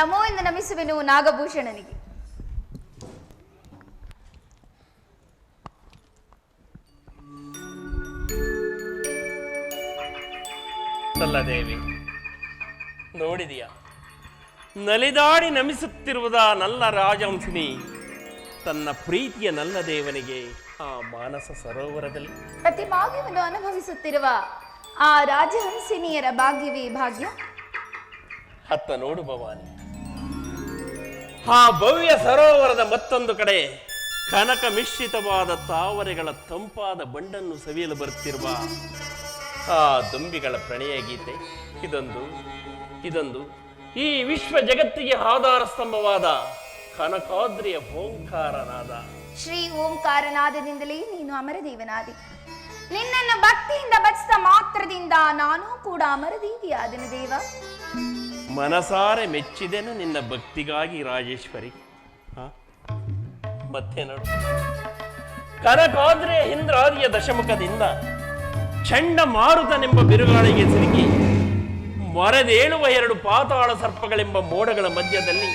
ನಮೋ ಎಂದು ನಮಿಸುವೆನು ನಾಗಭೂಷಣನಿಗೆ. ದೇವಿ ನೋಡಿದೆಯಾ, ನಲಿದಾಡಿ ನಮಿಸುತ್ತಿರುವುದ ನಲ್ಲ ರಾಜಹಂಸಿನಿ ತನ್ನ ಪ್ರೀತಿಯ ನಲ್ಲ ದೇವನಿಗೆ ಆ ಮಾನಸ ಸರೋವರದಲ್ಲಿ ಅತಿ ಭಾಗ್ಯವನ್ನು ಅನುಭವಿಸುತ್ತಿರುವ ಆ ರಾಜಹಂಸಿನಿಯರ ಭಾಗ್ಯವೇ ಭಾಗ್ಯ. ಅತ್ತ ನೋಡು ಭವಾನಿ, ಆ ಭವ್ಯ ಸರೋವರದ ಮತ್ತೊಂದು ಕಡೆ ಕನಕ ಮಿಶ್ರಿತವಾದ ತಾವರೆಗಳ ತಂಪಾದ ಬಂಡನ್ನು ಸವಿಯಲು ಬರುತ್ತಿರುವ ಆ ದುಂಬಿಗಳ ಪ್ರಣಯ ಗೀತೆ. ಇದೊಂದು ಈ ವಿಶ್ವ ಜಗತ್ತಿಗೆ ಆಧಾರ ಸ್ತಂಭವಾದ ಕನಕಾದ್ರಿಯ ಓಂಕಾರನಾದ. ಶ್ರೀ ಓಂಕಾರನಾದದಿಂದಲೇ ನೀನು ಅಮರದೇವನಾದಿ. ನಿನ್ನನ್ನು ಭಕ್ತಿಯಿಂದ ಭಜಿಸಿದ ಮಾತ್ರದಿಂದ ನಾನು ಕೂಡ ಅಮರದೇವಿಯಾದೆನು ದೇವ. ಮನಸಾರೆ ಮೆಚ್ಚಿದೆನು ನಿನ್ನ ಭಕ್ತಿಗಾಗಿ ರಾಜೇಶ್ವರಿ. ಮತ್ತೆ ನೋಡು, ಕನಕಾದ್ರಿಯ ಇಂದ್ರಾದಿಯ ದಶಮುಖದಿಂದ ಚಂಡಮಾರುತನೆಂಬ ಬಿರುಗಾಳಿಗೆ ಸಿಲುಕಿ ಮೊರೆದೇಳುವ 2 ಪಾತಾಳ ಸರ್ಪಗಳೆಂಬ ಮೋಡಗಳ ಮಧ್ಯದಲ್ಲಿ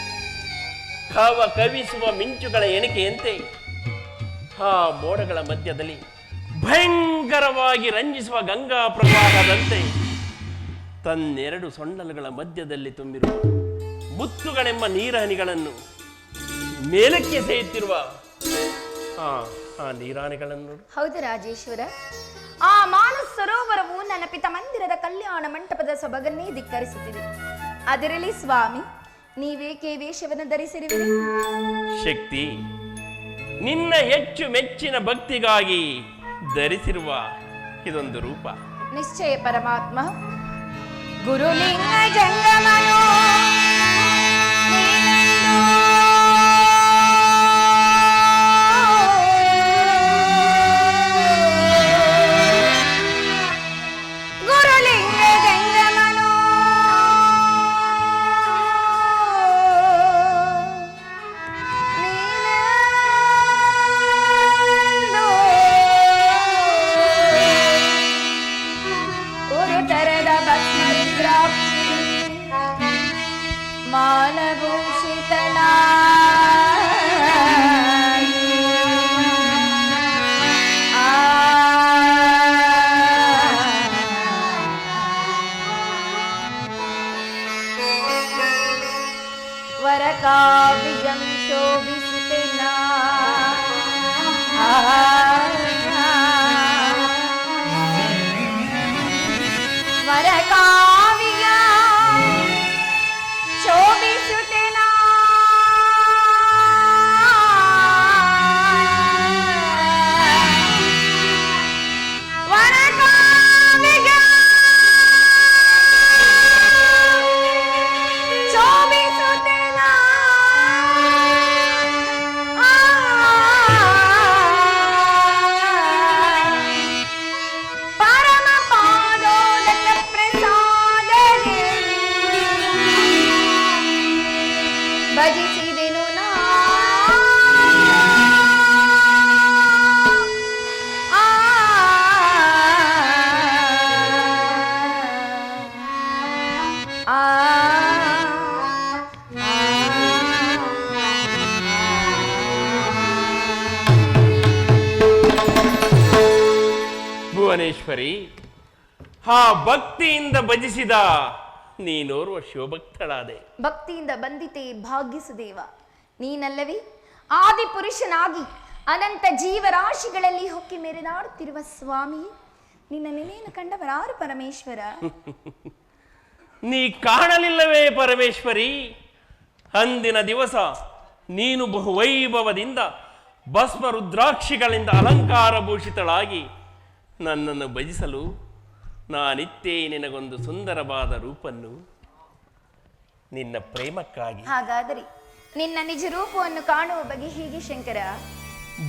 ಕವಿಸುವ ಮಿಂಚುಗಳ ಎಣಿಕೆಯಂತೆ ಆ ಮೋಡಗಳ ಮಧ್ಯದಲ್ಲಿ ಭಯಂಕರವಾಗಿ ರಂಜಿಸುವ ಗಂಗಾ ಪ್ರವಾಹದಂತೆ ತನ್ನೆರಡು ಸೊಂಡಲುಗಳ ಮಧ್ಯದಲ್ಲಿ ತುಂಬಿರುವ ಮುತ್ತುಗಳೆಂಬ ನೀರಾನಿಗಳನ್ನು ಮೇಲಕ್ಕೆ ಸೇಯುತ್ತಿರುವ ಆ ನೀರಾನಿಗಳನ್ನು. ಹೌದು ರಾಜೇಶ್ವರ, ಆ ಮಾನಸ ಸರೋವರವು ನನ್ನ ಪಿತ ಮಂದಿರದ ಕಲ್ಯಾಣ ಮಂಟಪದ ಸೊಬಗನ್ನೇ ಧಿಕ್ಕರಿಸುತ್ತಿದೆ. ಅದರಲ್ಲಿ ಸ್ವಾಮಿ ನೀವೇಕೆ ವೇಷವನ್ನು ಧರಿಸಿರುವಿರಿ? ಶಕ್ತಿ, ನಿನ್ನ ಹೆಚ್ಚು ಮೆಚ್ಚಿನ ಭಕ್ತಿಗಾಗಿ ಧರಿಸಿರುವ ಇದೊಂದು ರೂಪ. ನಿಶ್ಚಯ ಪರಮಾತ್ಮ. ಗುರುಲಿಂಗ ಜಂಗಮನೋ ವರಕಾವ್ಯಂ ಶೋಭಿಸುತ್ತೇನ ವರಕಾವ್ಯ ಶೋಭಿಸುತ್ತೇನ ಭಜಿಸಿದೆನು ನಾ ಭುವನೇಶ್ವರಿ, ಆ ಭಕ್ತಿಯಿಂದ ಭಜಿಸಿದ ನೀನೋರ್ವ ಶಿವಭಕ್ತಳಾದೆ. ಭಕ್ತಿಯಿಂದ ಬಂದಿತೆ ಭಾಗ್ಯಸುದೇವ. ನೀನಲ್ಲವೇ ಆದಿ ಪುರುಷನಾಗಿ ಅನಂತ ಜೀವರಾಶಿಗಳಲ್ಲಿ ಹೊಕ್ಕಿ ಮೆರೆದಾಡುತ್ತಿರುವ ಸ್ವಾಮಿ. ನಿನ್ನ ನೆನೆಯನ್ನು ಕಂಡವರಾರು ಪರಮೇಶ್ವರ? ನೀ ಕಾಣಲಿಲ್ಲವೇ ಪರಮೇಶ್ವರಿ? ಅಂದಿನ ದಿವಸ ನೀನು ಬಹುವೈಭವದಿಂದ ಭಸ್ಮ ರುದ್ರಾಕ್ಷಿಗಳಿಂದ ಅಲಂಕಾರ ಭೂಷಿತಳಾಗಿ ನನ್ನನ್ನು ಭಜಿಸಲು ನಾನಿತ್ತೇ ನಿನಗೊಂದು ಸುಂದರವಾದ ರೂಪನ್ನು ನಿನ್ನ ಪ್ರೇಮಕ್ಕಾಗಿ. ಹಾಗಾದರೆ ನಿನ್ನ ನಿಜ ರೂಪವನ್ನು ಕಾಣುವ ಬಗೆ ಹೇಗೆ ಶಂಕರ?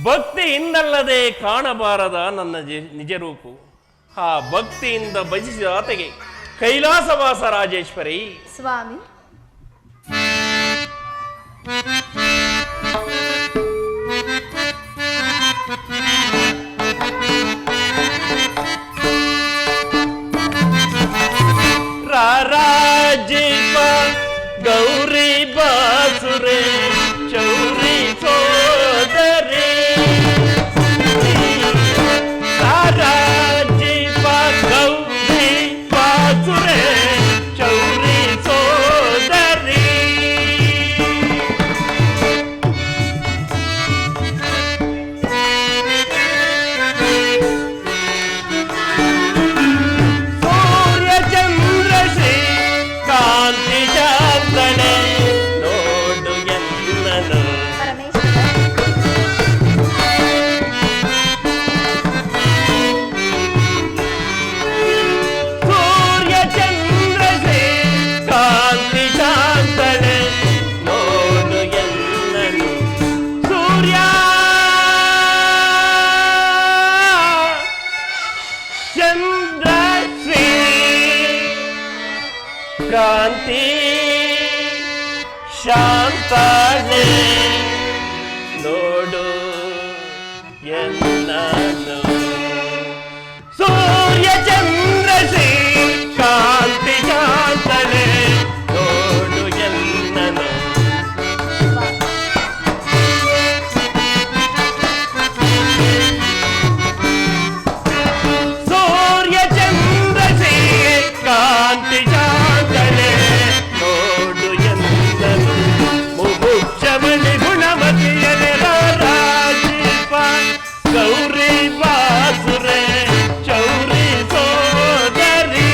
ಭಕ್ತಿಯಿಂದಲ್ಲದೆ ಕಾಣಬಾರದ ನನ್ನ ನಿಜ ರೂಪು. ಆ ಭಕ್ತಿಯಿಂದ ಭಜಿಸಿದ ಆತಗೆ ಕೈಲಾಸವಾಸ ರಾಜೇಶ್ವರಿ. ಸ್ವಾಮಿ, ಗೌರಿ ಬಾಸುರೆ ಚೌರಿ ಸೋದರಿ ರಾಜೀವ ಗೌರಿ ಬಾಸುರೆ ಚೌರಿ ಸೋದರಿ ಸೂರ್ಯ ಚಂದ್ರ ಶ್ರೀ ಕಾಂತಿ ಜಾತನೆ ನೋಡು ಎಲ್ಲನು ಪರಮೇಶ್ವರ ಸೂರ್ಯ ಚಂದ್ರ ಶ್ರೀ ಕಾಂತಿ ಜಾತನೆ ನೋಡು ಎಲ್ಲನು ಸೂರ್ಯ ಚಂದ್ರ ಶ್ರೀ ಕಾಂತಿ ಶಾಂತನೆ ನೋಡು ಎಲ್ಲನು ಸೂರ್ಯ ಚಂದ್ರ ಶ್ರೀ ಕಾಂತಿ ಶಾಂತನೆ ನೋಡು ಎಲ್ಲನು ಸೂರ್ಯ ಚಂದ್ರ ಶ್ರೀ ಕಾಂತಿ ಶಾಂತನೆ ನೋಡು ಎಲ್ಲನು ಮುಮುಕ್ಷಮಣಿ ಗುಣಮತಿಯನೆ ರಾಜೀವ ಗೌರಿ ಬಾಸುರೆ ಚೌರಿ ಸೋದರಿ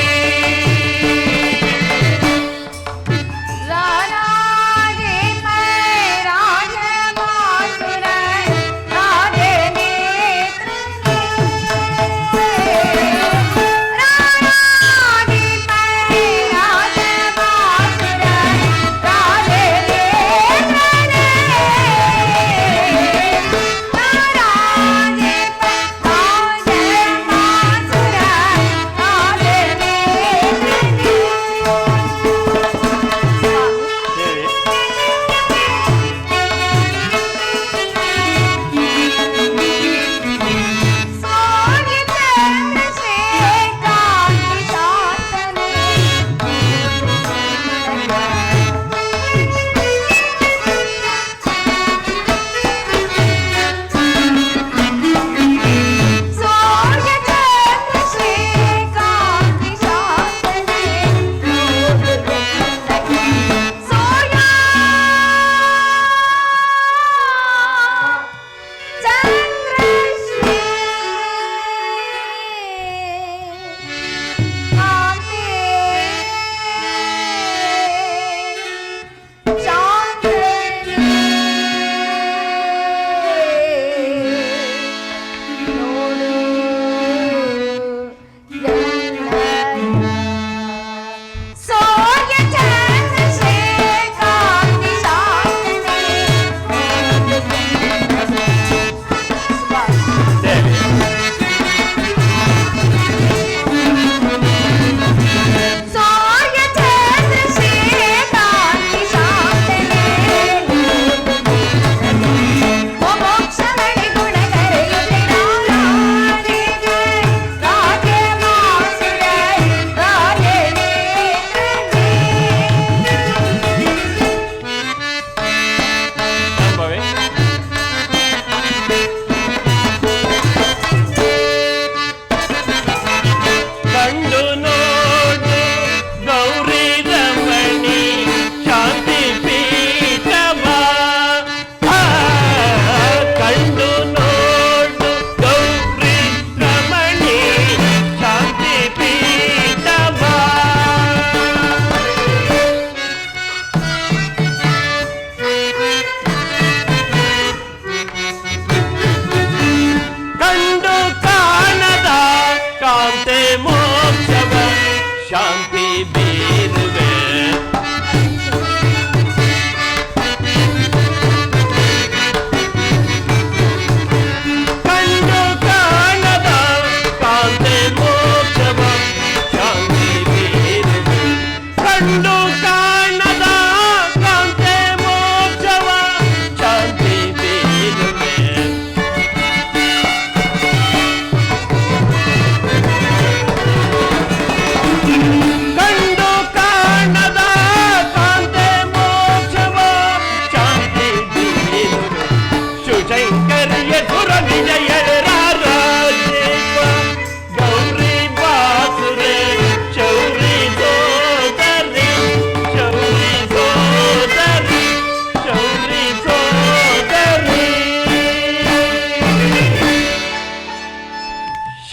ಕಂಡು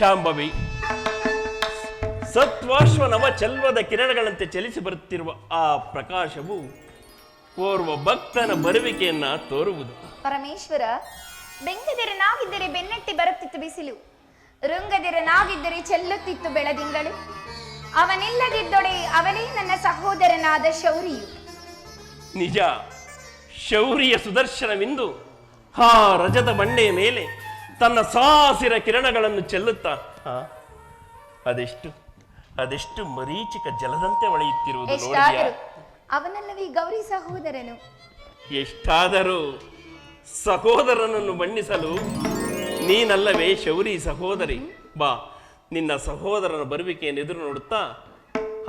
ಶಾಂಭವಿ, ಸತ್ವಾಶ್ವ ನವ ಚೆಲ್ವದ ಕಿರಣಗಳಂತೆ ಚಲಿಸಿ ಬರುತ್ತಿರುವ ಆ ಪ್ರಕಾಶವು ಓರ್ವ ಭಕ್ತನ ಬರುವಿಕೆಯನ್ನ ತೋರುವುದು. ಪರಮೇಶ್ವರ, ಬೆಂಗದಿರನಾಗಿದ್ದರೆ ಬೆನ್ನಟ್ಟಿ ಬರುತ್ತಿತ್ತು ಬಿಸಿಲು, ರುಂಗದಿರನಾಗಿದ್ದರೆ ಚೆಲ್ಲುತ್ತಿತ್ತು ಬೆಳದಿಂಗಳು. ಅವನಿಲ್ಲದಿದ್ದೊಡೆ ಅವನೇ ನನ್ನ ಸಹೋದರನಾದ ಶೌರಿಯು. ನಿಜ, ಶೌರ್ಯ ಸುದರ್ಶನವೆಂದು ಆ ರಜದ ಬಂಡೆಯ ಮೇಲೆ ತನ್ನ ಸಾಸಿರ ಕಿರಣಗಳನ್ನು ಚೆಲ್ಲುತ್ತಾ ಅದೆಷ್ಟು ಮರೀಚಿಕ ಜಲದಂತೆ ಹೊಳೆಯುತ್ತಿರುವುದು ನೋಡಿದ್ಯಾ? ಅವನಲ್ಲವೇ ಗೌರಿ ಸಹೋದರನು. ಎಷ್ಟಾದರೂ ಸಹೋದರನನ್ನು ಬಣ್ಣಿಸಲು ನೀನಲ್ಲವೇ ಶೌರಿ ಸಹೋದರಿ. ಬಾ, ನಿನ್ನ ಸಹೋದರನ ಬರುವಿಕೆಯನ್ನು ಎದುರು ನೋಡುತ್ತಾ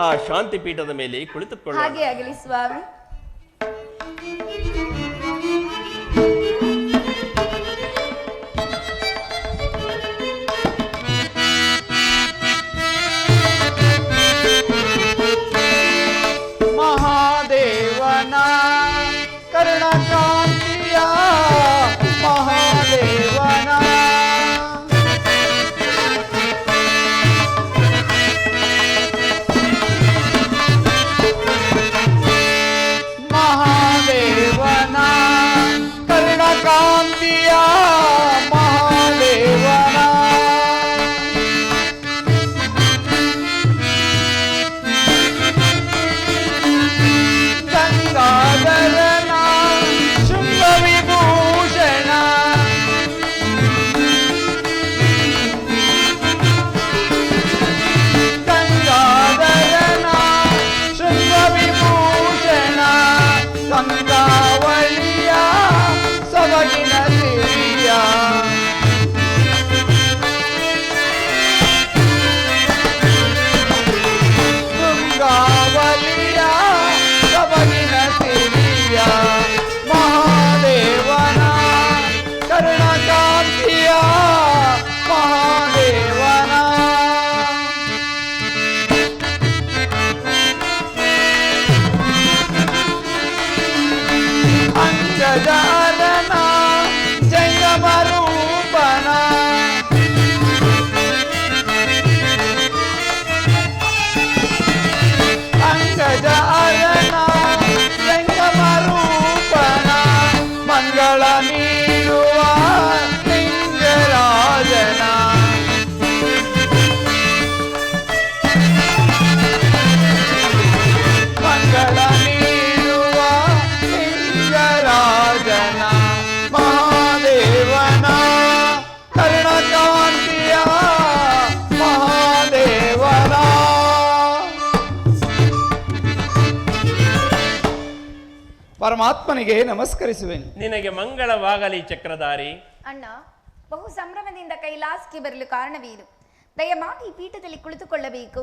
ಆ ಶಾಂತಿ ಪೀಠದ ಮೇಲೆ ಕುಳಿತುಕೊಳ್ಳ. ಹಾಗೆ ಆಗಲಿ ಸ್ವಾಮಿ. ಮಹಾದೇವನ ಕರುಣಕಾಂತಿಯ ಮಹಾದೇವನ ಮಹಾದೇವನ ಕರುಣಕಾಂತಿಯ ಮಹಾದೇವನ ಗಂಗಾಧರನ ಶೃಂಗ ವಿಭೂಷಣ ಗಂಗಾಧರನ ಶೃಂಗ ವಿಭೂಷಣ ಗಂಗಾವಳಿಯ ಸೊಬಗಿನ ಸಿರಿಯ ಗಂಗಾವಳಿಯ ಸೊಬಗಿನ ಸಿರಿಯ ಮಹಾದೇವನ ಕರುಣಕಾಂತಿಯ ಮಹಾದೇವನ ಅಂಗಜಾರನ ಜಂಗಮ ರೂಪನ ಅಂಗಜಾರನ ಜಂಗಮ ರೂಪನ ಮಂಗಳ ನೀಡುವ ಲಿಂಗರಾಜನ ಮಂಗಳ ನೀಡುವ ಲಿಂಗರಾಜನ ಮಹಾದೇವನ ಕರುಣಕಾಂತಿಯ ಮಹಾದೇವನ ಪರಮಾತ್ಮನಿಗೆ ನಮಸ್ಕರಿಸುವೆನು. ನಿನಗೆ ಮಂಗಳವಾಗಲಿ ಚಕ್ರಧಾರಿ. ಅಣ್ಣ, ಬಹು ಸಂಭ್ರಮದಿಂದ ಕೈಲಾಸಕ್ಕೆ ಬರಲು ಕಾರಣವೇನು? ದಯಮಾಡಿ ಈ ಪೀಠದಲ್ಲಿ ಕುಳಿತುಕೊಳ್ಳಬೇಕು.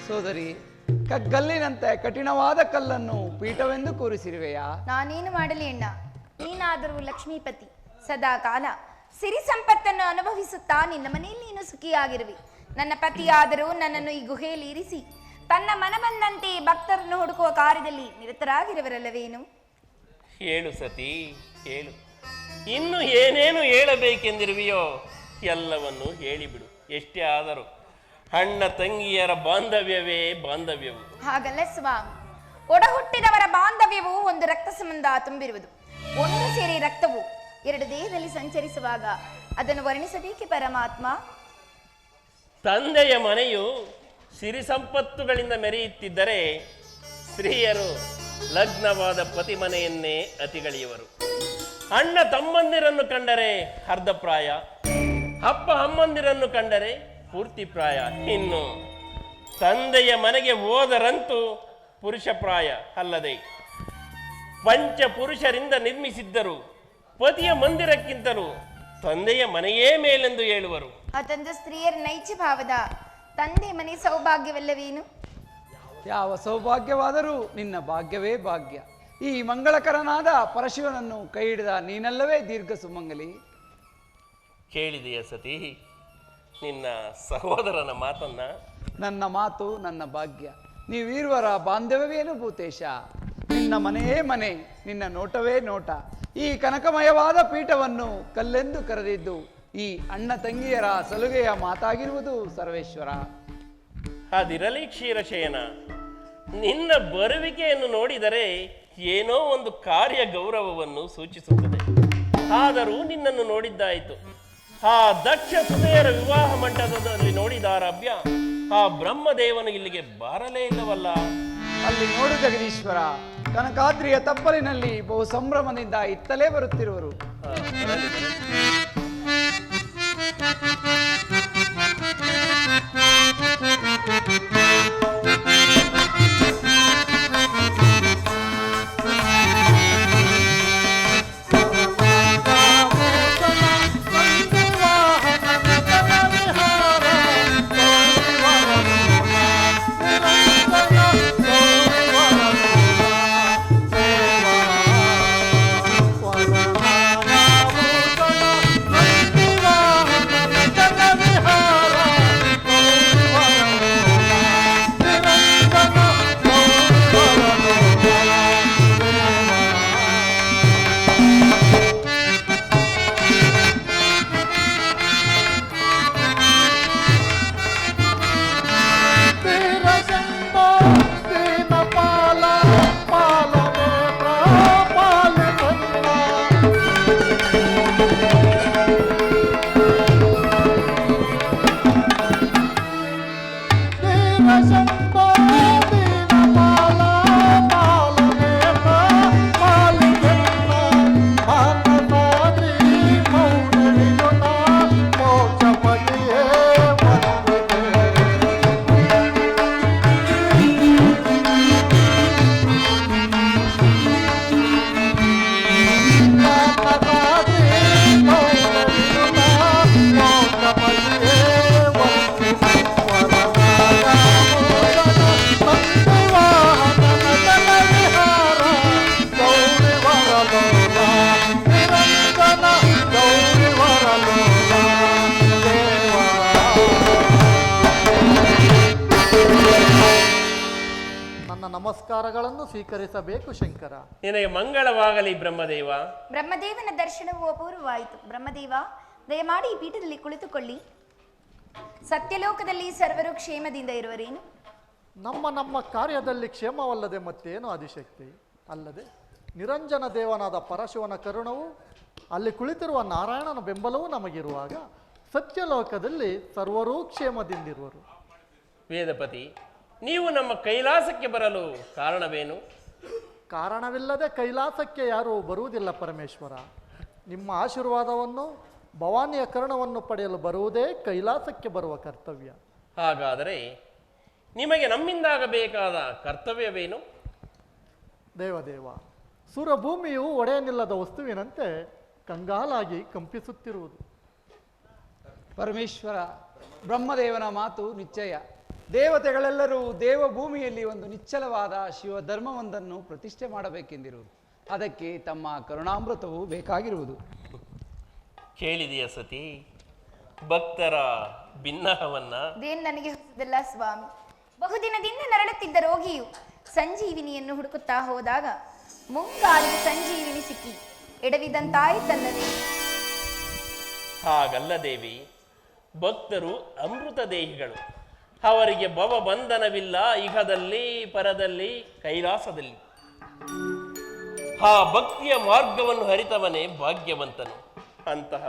ಸೋದರಿ, ಕಗ್ಗಲ್ಲಿನಂತೆ ಕಠಿಣವಾದ ಕಲ್ಲನ್ನು ಪೀಠವೆಂದು ಕೂರಿಸಿರುವೆಯಾ? ನಾನೇನು ಮಾಡಲಿ ಅಣ್ಣ? ನೀನಾದರೂ ಲಕ್ಷ್ಮೀಪತಿ, ಸದಾ ಕಾಲ ಸಿರಿ ಸಂಪತ್ತನ್ನು ಅನುಭವಿಸುತ್ತಾ ನಿನ್ನ ಮನೆಯಲ್ಲಿ ನೀನು ಸುಖಿಯಾಗಿರುವೆ. ನನ್ನ ಪತಿಯಾದರೂ ನನ್ನನ್ನು ಈ ಗುಹೆಯಲ್ಲಿ ಇರಿಸಿ ತನ್ನ ಮನ ಬಂದಂತೆ ಭಕ್ತರನ್ನು ಹುಡುಕುವ ಕಾರ್ಯದಲ್ಲಿ ನಿರತರಾಗಿರುವರಲ್ಲವೇನು? ಹೇಳು ಸತಿ, ಹೇಳು. ಇನ್ನು ಏನೇನು ಹೇಳಬೇಕೆಂದಿರುವೆಯೋ ಎಲ್ಲವನ್ನು ಹೇಳಿಬಿಡು. ಎಷ್ಟೇ ಆದರೂ ಅಣ್ಣ ತಂಗಿಯರ ಬಾಂಧವ್ಯವೇ ಬಾಂಧವ್ಯವು. ಹಾಗಲ್ಲ ಸ್ವಾಮಿ, ಒಡಹುಟ್ಟಿದವರ ಬಾಂಧವ್ಯವು ಒಂದು ರಕ್ತ ಸಂಬಂಧ ತುಂಬಿರುವುದು. ಒಂದು ಸೇರಿ ರಕ್ತವು ಎರಡು ದೇಹದಲ್ಲಿ ಸಂಚರಿಸುವಾಗ ಅದನ್ನು ವರ್ಣಿಸಬೇಕೆ ಪರಮಾತ್ಮ? ತಂದೆಯ ಮನೆಯು ಸಿರಿ ಸಂಪತ್ತುಗಳಿಂದ ಮೆರೆಯುತ್ತಿದ್ದರೆ ಸ್ತ್ರೀಯರು ಲಗ್ನವಾದ ಪತಿ ಮನೆಯನ್ನೇ ಅತಿಗಳಿಯುವರು. ಅಣ್ಣ ತಮ್ಮಂದಿರನ್ನು ಕಂಡರೆ ಅರ್ಧ ಪ್ರಾಯ, ಅಪ್ಪ ಅಮ್ಮಂದಿರನ್ನು ಕಂಡರೆ ಪೂರ್ತಿ ಪ್ರಾಯ. ಇನ್ನು ತಂದೆಯ ಮನೆಗೆ ಹೋದರಂತೂ ಪುರುಷ ಪ್ರಾಯ ಅಲ್ಲದೆ ಪಂಚ ಪುರುಷರಿಂದ ನಿರ್ಮಿಸಿದ್ದರು ಪತಿಯ ಮಂದಿರಕ್ಕಿಂತಲೂ ತಂದೆಯ ಮನೆಯೇ ಮೇಲೆಂದು ಹೇಳುವರು. ಅದೊಂದು ಸ್ತ್ರೀಯರ ನೈಜ ಭಾವದ ತಂದೆ ಮನೆ ಸೌಭಾಗ್ಯವಲ್ಲವೇನು? ಯಾವ ಸೌಭಾಗ್ಯವಾದರೂ ನಿನ್ನ ಭಾಗ್ಯವೇ ಭಾಗ್ಯ. ಈ ಮಂಗಳಕರನಾದ ಪರಶಿವನನ್ನು ಕೈ ಹಿಡಿದ ನೀನಲ್ಲವೇ ದೀರ್ಘ ಸುಮಂಗಲಿ. ಕೇಳಿದೆಯ ಸತಿ ನಿನ್ನ ಸಹೋದರನ ಮಾತನ್ನ? ನನ್ನ ಮಾತು ನನ್ನ ಭಾಗ್ಯ. ನೀವೀರುವರ ಬಾಂಧವ್ಯವೇನು ಭೂತೇಶ? ನಿನ್ನ ನಿನ್ನ ಮನೆಯೇ ಮನೆ, ನಿನ್ನ ನೋಟವೇ ನೋಟ. ಈ ಕನಕಮಯವಾದ ಪೀಠವನ್ನು ಕಲ್ಲೆಂದು ಕರೆದಿದ್ದು ಈ ಅಣ್ಣ ತಂಗಿಯರ ಸಲುಗೆಯ ಮಾತಾಗಿರುವುದು ಸರ್ವೇಶ್ವರ. ಅದಿರಲಿ ಕ್ಷೀರಶಯನ, ನಿನ್ನ ಬರುವಿಕೆಯನ್ನು ನೋಡಿದರೆ ಏನೋ ಒಂದು ಕಾರ್ಯ ಗೌರವವನ್ನು ಸೂಚಿಸುತ್ತದೆ. ಆದರೂ ನಿನ್ನನ್ನು ನೋಡಿದ್ದಾಯಿತು. ಆ ದಕ್ಷ ಸುತೆಯರ ವಿವಾಹ ಮಂಟಪದಲ್ಲಿ ನೋಡಿದ ಆರಾಧ್ಯ ಆ ಬ್ರಹ್ಮದೇವನು ಇಲ್ಲಿಗೆ ಬಾರಲೇ ಇಲ್ಲವಲ್ಲ? ಅಲ್ಲಿ ನೋಡು ಜಗದೀಶ್ವರ, ಕನಕಾದ್ರಿಯ ತಪ್ಪಲಿನಲ್ಲಿ ಬಹು ಸಂಭ್ರಮದಿಂದ ಇತ್ತಲೇ ಬರುತ್ತಿರುವರು. ಬರಲಿ, ಬರಲಿ. ನಮಸ್ಕಾರಗಳನ್ನು ಸ್ವೀಕರಿಸಬೇಕು ಶಂಕರ. ನಿನಗೆ ಮಂಗಳವಾಗಲಿ ಬ್ರಹ್ಮದೇವ. ಬ್ರಹ್ಮದೇವನ ದರ್ಶನವು ಅಪೂರ್ವವಾಯಿತು. ಬ್ರಹ್ಮದೇವ, ದಯಮಾಡಿ ಈ ಪೀಠದಲ್ಲಿ ಕುಳಿತುಕೊಳ್ಳಿ. ಸತ್ಯಲೋಕದಲ್ಲಿ ಸರ್ವರು ಕ್ಷೇಮದಿಂದ ಇರುವರೇನು? ನಮ್ಮ ಕಾರ್ಯದಲ್ಲಿ ಕ್ಷೇಮವಲ್ಲದೆ ಮತ್ತೇನು ಆದಿಶಕ್ತಿ? ಅಲ್ಲದೆ ನಿರಂಜನ ದೇವನಾದ ಪರಶಿವನ ಕರುಣವು, ಅಲ್ಲಿ ಕುಳಿತಿರುವ ನಾರಾಯಣನ ಬೆಂಬಲವೂ ನಮಗಿರುವಾಗ ಸತ್ಯಲೋಕದಲ್ಲಿ ಸರ್ವರೂ ಕ್ಷೇಮದಿಂದಿರುವರು. ವೇದಪತಿ, ನೀವು ನಮ್ಮ ಕೈಲಾಸಕ್ಕೆ ಬರಲು ಕಾರಣವೇನು? ಕಾರಣವಿಲ್ಲದೆ ಕೈಲಾಸಕ್ಕೆ ಯಾರೂ ಬರುವುದಿಲ್ಲ ಪರಮೇಶ್ವರ. ನಿಮ್ಮ ಆಶೀರ್ವಾದವನ್ನು, ಭವಾನಿಯ ಕರುಣವನ್ನು ಪಡೆಯಲು ಬರುವುದೇ ಕೈಲಾಸಕ್ಕೆ ಬರುವ ಕರ್ತವ್ಯ. ಹಾಗಾದರೆ ನಿಮಗೆ ನಮ್ಮಿಂದಾಗಬೇಕಾದ ಕರ್ತವ್ಯವೇನು? ದೇವದೇವ, ಸುರಭೂಮಿಯು ಒಡೆಯನಿಲ್ಲದ ವಸ್ತುವಿನಂತೆ ಕಂಗಾಲಾಗಿ ಕಂಪಿಸುತ್ತಿರುವುದು. ಪರಮೇಶ್ವರ, ಬ್ರಹ್ಮದೇವನ ಮಾತು ನಿಶ್ಚಯ. ದೇವತೆಗಳೆಲ್ಲರೂ ದೇವಭೂಮಿಯಲ್ಲಿ ಒಂದು ನಿಶ್ಚಲವಾದ ಶಿವ ಧರ್ಮವೊಂದನ್ನು ಪ್ರತಿಷ್ಠೆ ಮಾಡಬೇಕೆಂದಿರುವುದು. ಅದಕ್ಕೆ ತಮ್ಮ ಕರುಣಾಮೃತವು ಬೇಕಾಗಿರುವುದು. ಕೇಳಿದೆಯ ಸತಿ ಭಕ್ತರ ಭಿನ್ನಹವನ್ನ? ಇದೇನು ನನಗೆ ಹೊಸದಲ್ಲ ಸ್ವಾಮಿ. ಬಹುದಿನದಿಂದ ನರಳುತ್ತಿದ್ದ ರೋಗಿಯು ಸಂಜೀವಿನಿಯನ್ನು ಹುಡುಕುತ್ತಾ ಹೋದಾಗ ಮುಂಗಾಲಿಗೆ ಸಂಜೀವಿನಿ ಸಿಕ್ಕಿ ಎಡವಿದಂತಾಯಿತಲ್ಲವೇ? ಹಾಗಲ್ಲ ದೇವಿ, ಭಕ್ತರು ಅಮೃತ ದೇಹಿಗಳು. ಅವರಿಗೆ ಭವಬಂಧನವಿಲ್ಲ, ಇಹದಲ್ಲಿ, ಪರದಲ್ಲಿ, ಕೈಲಾಸದಲ್ಲಿ. ಆ ಭಕ್ತಿಯ ಮಾರ್ಗವನ್ನು ಹರಿತವನೇ ಭಾಗ್ಯವಂತನು. ಅಂತಹ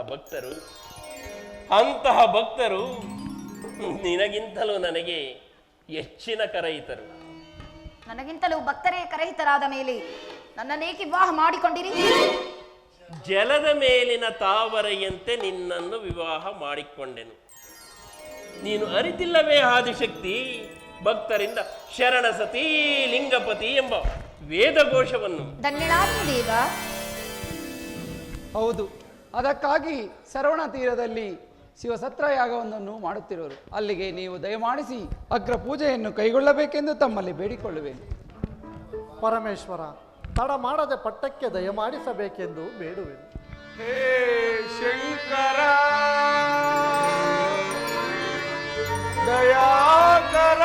ಭಕ್ತರು ನಿನಗಿಂತಲೂ ನನಗೆ ಹೆಚ್ಚಿನ ಕರಯಿತರು. ನನಗಿಂತಲೂ ಭಕ್ತರೇ ಕರಹಿತರಾದ ಮೇಲೆ ನನ್ನನ್ನೇಕೆ ವಿವಾಹ ಮಾಡಿಕೊಂಡಿರಿ? ಜಲದ ಮೇಲಿನ ತಾವರೆಯಂತೆ ನಿನ್ನನ್ನು ವಿವಾಹ ಮಾಡಿಕೊಂಡೆನು. ನೀನು ಅರಿತಿಲ್ಲವೇ ಆದಿಶಕ್ತಿ? ಭಕ್ತರಿಂದ ಶರಣ ಸತಿ ಲಿಂಗಪತಿ ಎಂಬ ವೇದಘೋಷವನ್ನು. ಧನ್ಯನಾದ ದೇವ. ಹೌದು, ಅದಕ್ಕಾಗಿ ಸರವಣ ತೀರದಲ್ಲಿ ಶಿವಸತ್ರ ಯಾಗವೊಂದನ್ನು ಮಾಡುತ್ತಿರುವರು. ಅಲ್ಲಿಗೆ ನೀವು ದಯಮಾಡಿಸಿ ಅಗ್ರ ಪೂಜೆಯನ್ನು ಕೈಗೊಳ್ಳಬೇಕೆಂದು ತಮ್ಮಲ್ಲಿ ಬೇಡಿಕೊಳ್ಳುವೇನೆ. ಪರಮೇಶ್ವರ, ತಡ ಮಾಡದೆ ಪಟ್ಟಕ್ಕೆ ದಯಮಾಡಿಸಬೇಕೆಂದು ಬೇಡುವೆನು. ಹೇ ಶಂಕರ ದಯಾಕರ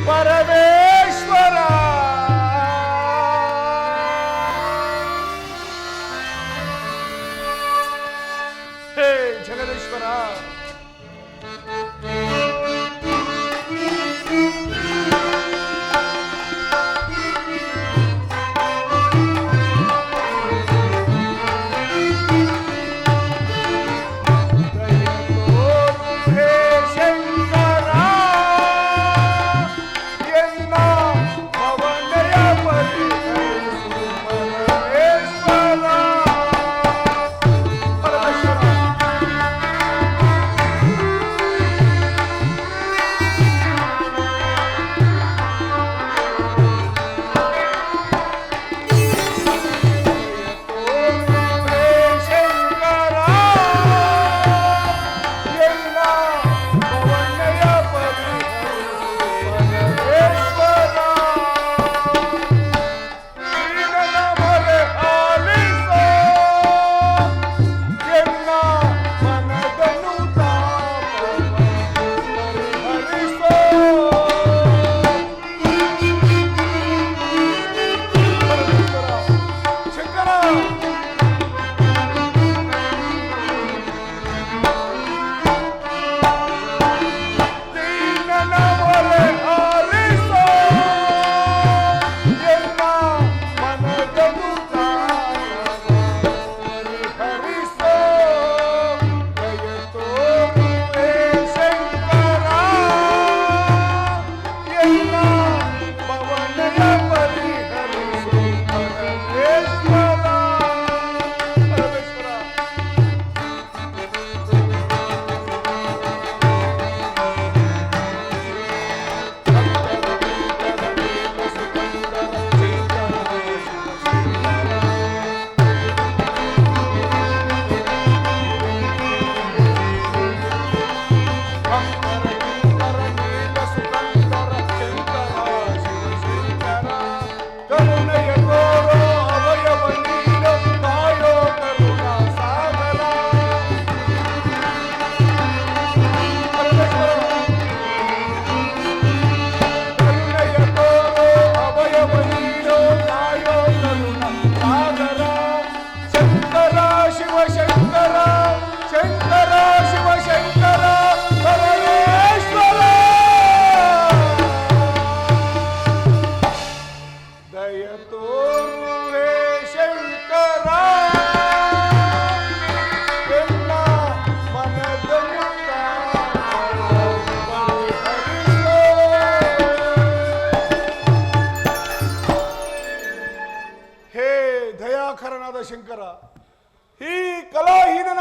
ಪರಮೇಶ್ವರ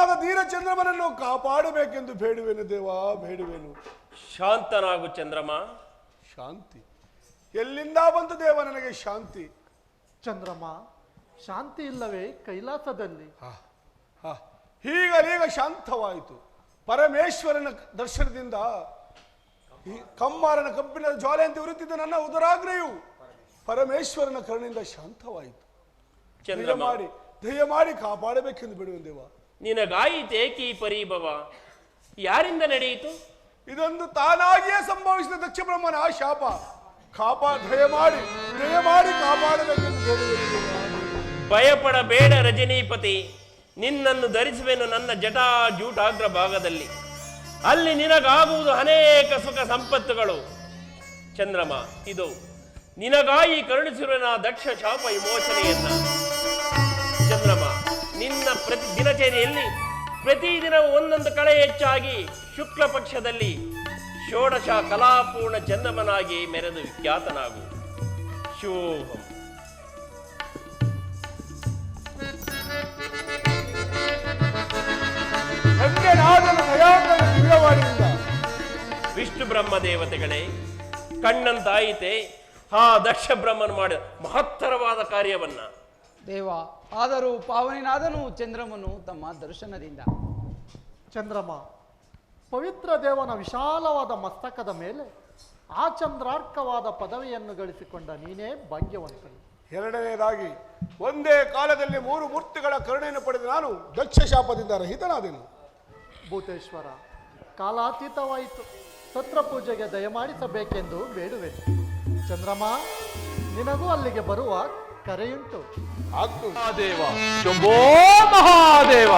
ಭಕ್ತನಾದ ಧೀರ ಚಂದ್ರಮನನ್ನು ಕಾಪಾಡಬೇಕೆಂದು ಬೇಡುವೆನು ದೇವಾ, ಬೇಡುವೆನು. ಶಾಂತನಾಗು ಚಂದ್ರಮ. ಶಾಂತಿ ಎಲ್ಲಿಂದ ಬಂತು ದೇವ ನನಗೆ ಶಾಂತಿ? ಚಂದ್ರಮ, ಶಾಂತಿ ಇಲ್ಲವೇ ಕೈಲಾಸದಲ್ಲಿ? ಹೀಗಲೀಗ ಶಾಂತವಾಯಿತು. ಪರಮೇಶ್ವರನ ದರ್ಶನದಿಂದ ಈ ಕಮ್ಮಾರನ ಕಬ್ಬಿಣದ ಜ್ವಾಲೆಯಂತೆ ಉರಿತಿದ್ದ ನನ್ನ ಉದರಾಗ್ರೆಯು ಪರಮೇಶ್ವರನ ಕರುಣೆಯಿಂದ ಶಾಂತವಾಯಿತು. ದಯಮಾಡಿ ಕಾಪಾಡಬೇಕೆಂದು ಬಿಡುವ ದೇವ. ನಿನಗಾಯಿತೇಕೆ ಈ ಪರಿಭವ? ಯಾರಿಂದ ನಡೆಯಿತು? ಇದೊಂದು ತಾನಾಗಿಯೇ ಸಂಭವಿಸಿದ ದಕ್ಷ ಬ್ರಹ್ಮನ ಶಾಪ. ದಯಮಾಡಿ ಕಾಪಾಡಬೇಕೆಂದು ಬೇಡುವೆ. ಭಯಪಡಬೇಡ ರಜನೀಪತಿ, ನಿನ್ನನ್ನು ಧರಿಸುವೆನು ನನ್ನ ಜಟಾಜೂಟಾಗ್ರ ಭಾಗದಲ್ಲಿ. ಅಲ್ಲಿ ನಿನಗಾಗುವುದು ಅನೇಕ ಸುಖ ಸಂಪತ್ತುಗಳು. ಚಂದ್ರಮ, ಇದು ನಿನಗಾಗಿ ಕರುಣಿಸಿರುವ ದಕ್ಷ ಶಾಪ ವಿಮೋಚನೆಯನ್ನ. ಚಂದ್ರಮ, ನಿನ್ನ ಪ್ರತಿ ದಿನಚರಿಯಲ್ಲಿ ಪ್ರತಿದಿನ ಒಂದೊಂದು ಕಳೆ ಹೆಚ್ಚಾಗಿ ಶುಕ್ಲ ಪಕ್ಷದಲ್ಲಿ ಷೋಡಶ ಕಲಾಪೂರ್ಣ ಚಂದ್ರಮನಾಗಿ ಮೆರೆದು ವಿಖ್ಯಾತನಾಗು. ಶೋಭಂ. ವಿಷ್ಣು ಬ್ರಹ್ಮ ದೇವತೆಗಳೇ, ಕಣ್ಣಂತಾಯಿತೆ ಆ ದಕ್ಷ ಬ್ರಹ್ಮನ್ ಮಾಡಿದ ಮಹತ್ತರವಾದ ಕಾರ್ಯವನ್ನ. ದೇವ, ಆದರೂ ಪಾವನಿನಾದನು ಚಂದ್ರಮನು ತಮ್ಮ ದರ್ಶನದಿಂದ. ಚಂದ್ರಮ, ಪವಿತ್ರ ದೇವನ ವಿಶಾಲವಾದ ಮಸ್ತಕದ ಮೇಲೆ ಆ ಚಂದ್ರಾರ್ಕವಾದ ಪದವಿಯನ್ನು ಗಳಿಸಿಕೊಂಡ ನೀನೇ ಭಾಗ್ಯವಂತನು. ಎರಡನೆಯದಾಗಿ ಒಂದೇ ಕಾಲದಲ್ಲಿ 3 ಮೂರ್ತಿಗಳ ಕರುಣೆಯನ್ನು ಪಡೆದ ನಾನು ದಕ್ಷ ಶಾಪದಿಂದ ರಹಿತನಾದೆನು. ಭೂತೇಶ್ವರ, ಕಾಲಾತೀತವಾಯಿತು. ಸತ್ರ ಪೂಜೆಗೆ ದಯಮಾಡಿಸಬೇಕೆಂದು ಬೇಡುವೆನು. ಚಂದ್ರಮ, ನಿನಗೂ ಅಲ್ಲಿಗೆ ಬರುವ ಕರೆಯುಂಟು. ಮಹಾದೇವ, ಶಂಭೋ ಮಹಾದೇವ.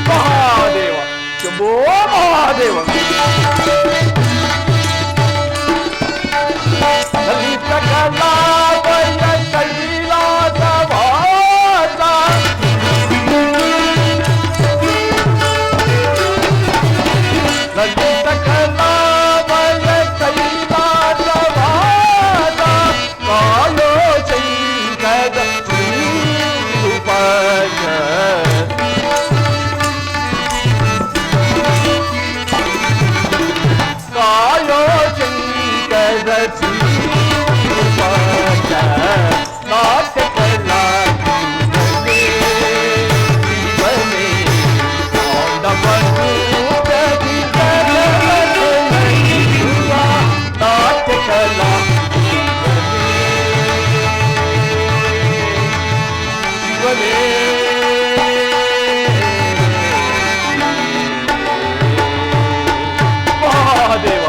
ಮಹಾದೇವ, ಶಂಭೋ ಮಹಾದೇವ. ಲಲಿತ ಕಲಾವಯ ಕೈಲಾಸವಾಸ, ಲಲಿತ ಕಲಾವಯ ಕೈಲಾಸವಾಸ, ಕಾಲೋ ಚೈಕದ ರೂಪಕ ಕಾಯೋ ಚೈಕದ ರೂಪಕ ನಾಟಕಲ ಮಹಾದೇವ.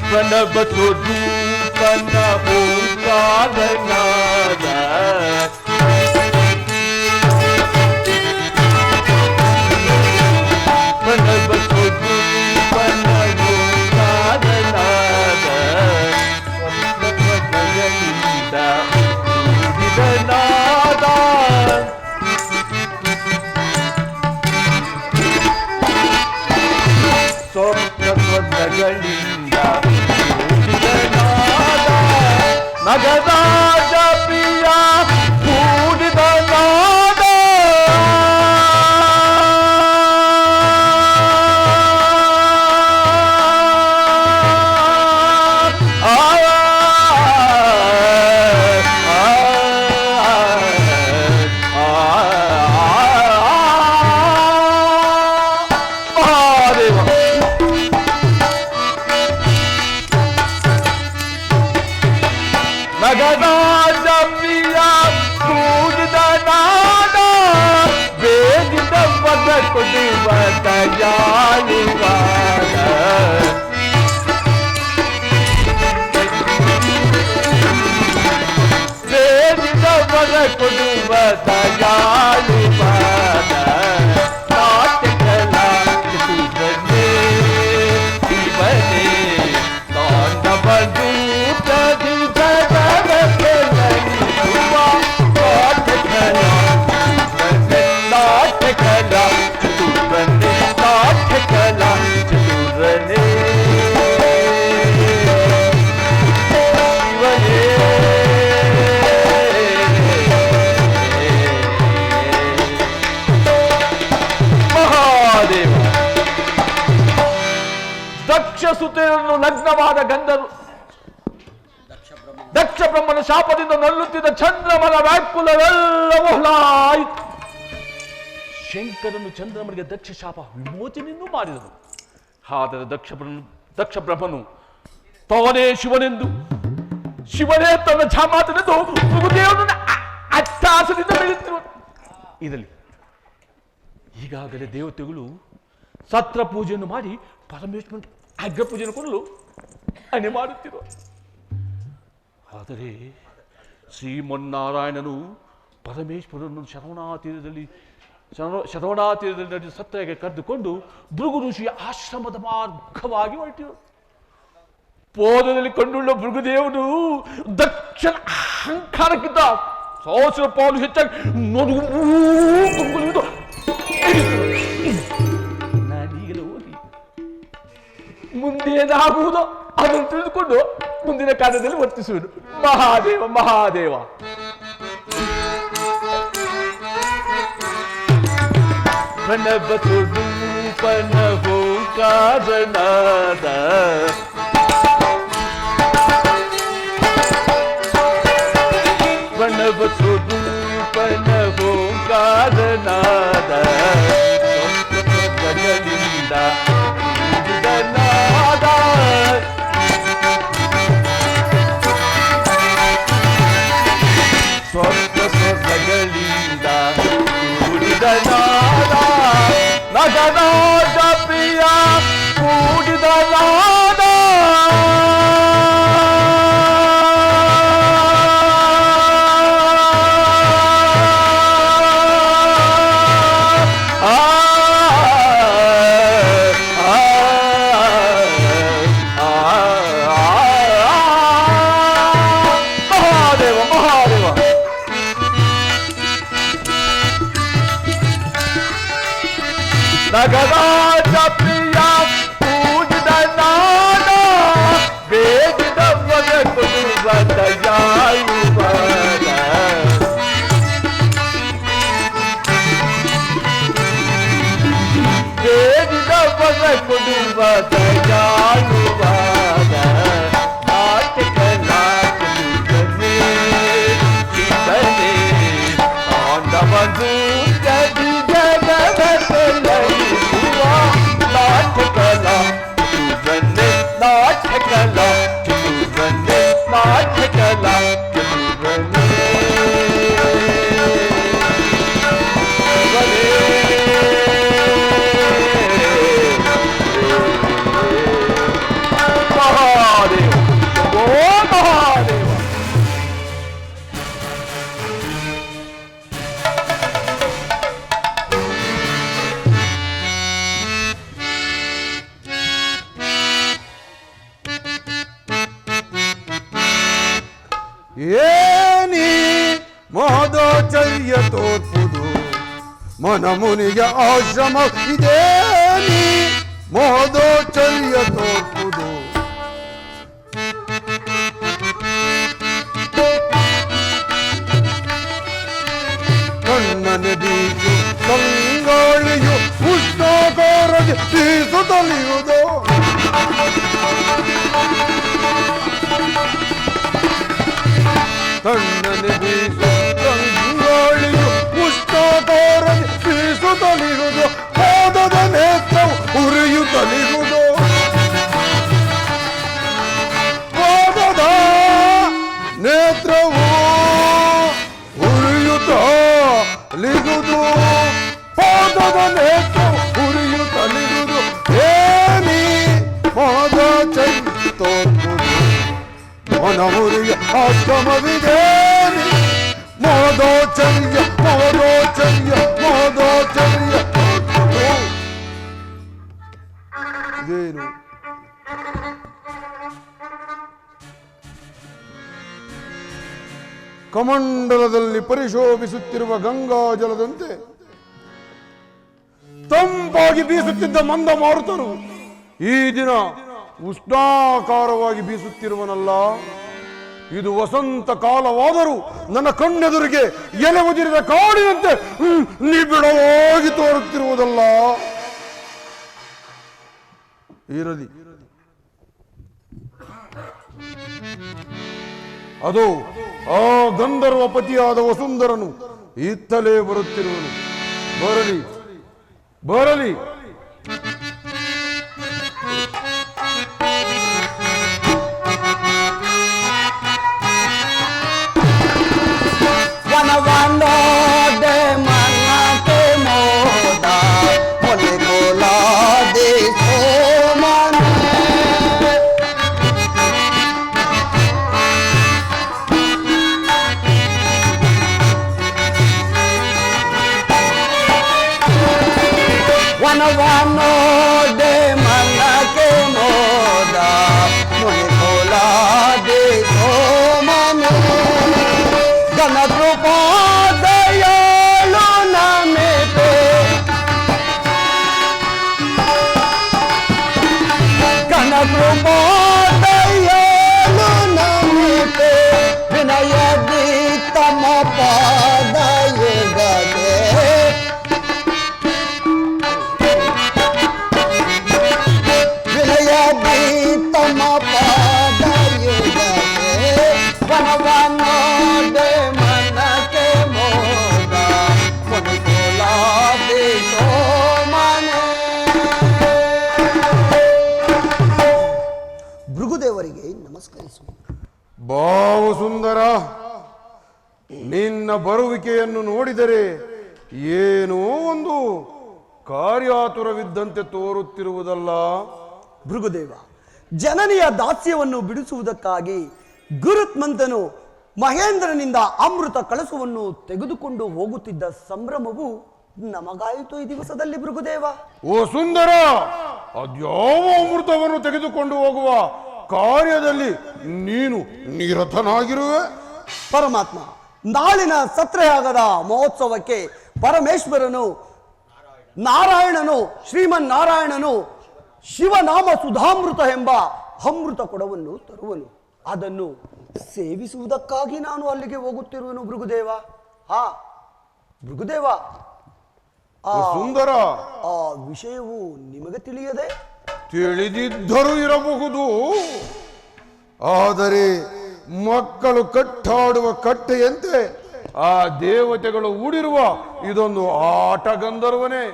ಪ್ರಣವ ಸ್ವರೂಪನ ಓಂಕಾರನಾದ, ಪ್ರಣವ ಸ್ವರೂಪನ ಓಂಕಾರನಾದ, ಸ್ವಪ್ನಗಳಿಂದ ಕೂಡಿದನಾದ, ಸ್ವಪ್ನಗಳಿಂದ ಕೂಡಿದನಾದ, ನಗರಾಜ ಪ್ರಿಯ ಕೂಡಿದನಾದ. ಮಹಾದೇವ, ನಗರಾಜ ಪ್ರಿಯ ಕೂಡಿದ ನಾದ, ಬೇಗಿದ ಪದ ಕೊಡುವ ದಯಾಳುವಾದ. ಕೊಡುವ ದಯಾಳುವ ನಾಟ್ಯಕಲ ಚತುರನೇ ಶಿವನೇ ತಾಂಡವ ದೂತದಿ ಜಗಕ್ಕೆ ಲಯಿಸುವ ನಾಟ್ಯಕಲ ನಾಟ್ಯಕಲ ಚತುರನೇ ನಾಟ್ಯಕಲ ಚತುರನೇ ದಕ್ಷ ಸುತೆಯನ್ನು ಲಗ್ನವಾದ ಗಂಧರು ದಕ್ಷ ಬ್ರಹ್ಮನ ಶಾಪದಿಂದ ನಲ್ಲುತ್ತಿದ್ದ ಚಂದ್ರಮನ ವ್ಯಾಕುಲವೆಲ್ಲವೂ ಆಯಿತು. ಶಂಕರನು ಚಂದ್ರಮನಿಗೆ ದಕ್ಷ ಶಾಪ ವಿಮೋಚನೆಯನ್ನು ಮಾಡಿದನು. ಆದರೆ ದಕ್ಷ ಬ್ರಹ್ಮನು ತಾನೇ ಶಿವನೆಂದು ಶಿವನೇ ತನ್ನ ಛಾಮಾತನೆಂದು ಮೃಗದೇವನನ್ನು ಅಟ್ಟಾಸದಿಂದ ಬೆಳೆಯುತ್ತಿರುವ ಇದರಲ್ಲಿ ಈಗಾಗಲೇ ದೇವತೆಗಳು ಸತ್ರ ಪೂಜೆಯನ್ನು ಮಾಡಿ ಪರಮೇಶ್ವರನಿಗೆ ಅಗ್ರ ಪೂಜೆಯನ್ನು ಕೊಡಲು ಅಣೆ ಮಾಡುತ್ತಿರುವ. ಆದರೆ ಶ್ರೀಮನ್ನಾರಾಯಣನು ಪರಮೇಶ್ವರನನ್ನು ಶರವಣಾತೀರದಲ್ಲಿ ನಡೆದ ಸತ್ಯಗೆ ಕರೆದುಕೊಂಡು ಭೃಗು ಋಷಿಯ ಆಶ್ರಮದ ಮಾರ್ಗವಾಗಿ ಹೊರಟಿರು. ಪೋದದಲ್ಲಿ ಕಂಡುಳ್ಳ ಭೃಗುದೇವನು ದಕ್ಷಿಣ ಅಹಂಕಾರಕ್ಕಿಂತ ಸಹಸ್ರ ಪಾಲು ಹೆಚ್ಚಾಗಿ ನಾನೀಗಲೇ ಹೋಗಿ ಮುಂದೇನಾಗುವುದೋ ಅದನ್ನು ತಿಳಿದುಕೊಂಡು ಮುಂದಿನ ಕಾರ್ಯದಲ್ಲಿ ವರ್ತಿಸುವುದು. ಮಹಾದೇವ ಮಹಾದೇವ. ಪ್ರಣವ ಸ್ವರೂಪನ ಓಂಕಾರನಾದ ಪ್ರಣವ ಸ್ವರೂಪನ ಓಂಕಾರನಾದ ಜಗಲಿಂದ ನಾದ ಸ್ವರ್ಗ ಸ್ವರ್ಗಗಳಿಂದ ಕೂಡಿದ ನಾದ ನಗನಾದ ಪ್ರಿಯ ಕೂಡಿದ ನಾದ ನಗರಾಜ ಪ್ರಿಯ ಪೂಜಿದ ನಾಡ ಬೇಡಿದ ಮಗ ಕೊಡುವ ದಯಾಳುವ ಬೇಡಿದ ಮಗ ಕೊಡುವ ದಯಾಳುವ ನಾಟ್ಯಕಲಾ ಚತುರನೇ ಶಿವನೇ ತಾಂಡವಂದು ಗದಿ ನಾಟ್ಯಕಲಾ ಚತುರನೇ ನಾಟ್ಯಕಲಾ ಚತುರನೇ ಮಹಾದೇವ ಓ ಮಹಾದೇವ. ಏನಿ ಮಹದಾಚರ್ಯ ತೋರ್ಪುದು ಮನಮುನಿಗೆ ಆಶ್ರಮ ಇದೇನಿ ಮಹದಾಚರ್ಯ ತೋರ್ಪುದು ಕಣ್ಣನೆ ಬೀಸು ಕಂಗಾಳಿಯು ಉಷ್ಣಾಕಾರಕ್ಕೆ ಬೀಸುತ್ತಲಿಯುವುದು ತಣ್ಣನೆ ಬೀಸು ಕಂಗಾಳಿಯು ಉಷ್ಣಾಕಾರಕ್ಕೆ ಬೀಸುತ್ತಲಿರುವುದು ಪಾದದ ನೇತ್ರವು ಉರಿಯುತ್ತಲಿರುವುದು ಪಾದದ ನೇತ್ರವು ಉರಿಯುತ್ತಲಿರುವುದು ಪಾದದ ನೇತ್ರವು ಉರಿಯುತ್ತಲಿರುವುದು ಏನಿ ಪಾದ ಚೈತೋರ್ಪುದು ಮನಮುರಿಯ ಆಶ್ರಮವಿದೇನಿ ಮೋದೋ ಮಹೋದೋಚರ್ಯ ಮಹೋದೋಚರ್ಯ ಮಹೋದೋಚರ್ಯ. ಇದೇನು ಕಮಂಡಲದಲ್ಲಿ ಪರಿಶೋಭಿಸುತ್ತಿರುವ ಗಂಗಾ ಜಲದಂತೆ ತಂಪಾಗಿ ಬೀಸುತ್ತಿದ್ದ ಮಂದ ಮಾರುತರು ಈ ದಿನ ಉಷ್ಣಾಕಾರವಾಗಿ ಬೀಸುತ್ತಿರುವನಲ್ಲ. ಇದು ವಸಂತ ಕಾಲವಾದರೂ ನನ್ನ ಕಣ್ಣೆದುರಿಗೆ ಎಲೆ ಉದಿರಿದ ಕಾಡಿನಂತೆ ನಿಬಿಡವಾಗಿ ತೋರುತ್ತಿರುವುದಲ್ಲ. ಇರಲಿ, ಅದು ಆ ಗಂಧರ್ವ ಪತಿಯಾದ ವಸುಂಧರನು ಇತ್ತಲೇ ಬರುತ್ತಿರುವನು. ಬರಲಿ ಬರಲಿ. ವನವನೋದೆ ಮನಕ್ಕೆ ಮೋದ ಮೊಲೆ ಕೋಲಾದೆ ಸೋಮನೆ. ವನವನೋದೆ ಮನಕ್ಕೆ ಮೋದ ಮೊಲೆ ಕೋಲಾದೆ ಸೋಮನೆ. ಕೃಪಾದಯಾಳು ನಮಿತೆ ಕೃಪಾದಯಾಳು ನಮಿತೆ ವಿನಯದಿ ತಮ ಪಾದಯುಗದೆ. ವಿನಯದಿ ತಮ ಪಾದಯುಗದೆ ವನವನೋದೆ ಮನಕ್ಕೆ ಮೋದ ಮೊದಲಾದೆ ಸೋಮನೆ. ಭೃಗುದೇವರಿಗೆ ನಮಸ್ಕರಿಸು. ಬಾವು ಸುಂದರ, ನಿನ್ನ ಬರುವಿಕೆಯನ್ನು ನೋಡಿದರೆ ಏನೋ ಒಂದು ಕಾರ್ಯಾತುರವಿದ್ದಂತೆ ತೋರುತ್ತಿರುವುದಲ್ಲ. ಭೃಗುದೇವ, ಜನನಿಯ ದಾಸ್ಯವನ್ನು ಬಿಡಿಸುವುದಕ್ಕಾಗಿ ಗುರುತ್ಮಂತನು ಮಹೇಂದ್ರನಿಂದ ಅಮೃತ ಕಳಸವನ್ನು ತೆಗೆದುಕೊಂಡು ಹೋಗುತ್ತಿದ್ದ ಸಂಭ್ರಮವು ನಮಗಾಯಿತು ಈ ದಿವಸದಲ್ಲಿ ಭೃಗುದೇವ. ಓ ಸುಂದರ, ಅದ್ಯಾವ ಅಮೃತವನ್ನು ತೆಗೆದುಕೊಂಡು ಹೋಗುವ ಕಾರ್ಯದಲ್ಲಿ ನೀನು ನಿರತನಾಗಿರುವೆ? ಪರಮಾತ್ಮ, ನಾಳಿನ ಸತ್ರಯಾಗದ ಮಹೋತ್ಸವಕ್ಕೆ ಪರಮೇಶ್ವರನು ನಾರಾಯಣನು ಶ್ರೀಮನ್ನಾರಾಯಣನು ಶಿವನಾಮ ಸುಧಾಮೃತ ಎಂಬ ಅಮೃತ ಕೊಡವನ್ನು ತರುವನು. ಅದನ್ನು ಸೇವಿಸುವುದಕ್ಕಾಗಿ ನಾನು ಅಲ್ಲಿಗೆ ಹೋಗುತ್ತಿರುವೆನು ಭೃಗುದೇವ. ಭೃಗುದೇವ, ಸುಂದರ, ಆ ವಿಷಯವು ನಿಮಗೆ ತಿಳಿಯದೆ? ತಿಳಿದಿದ್ದರೂ ಇರಬಹುದು. ಆದರೆ ಮಕ್ಕಳು ಕಟ್ಟಾಡುವ ಕಟ್ಟೆಯಂತೆ ಆ ದೇವತೆಗಳು ಹೂಡಿರುವ ಇದೊಂದು ಆಟ ಗಂಧರ್ವನೇ.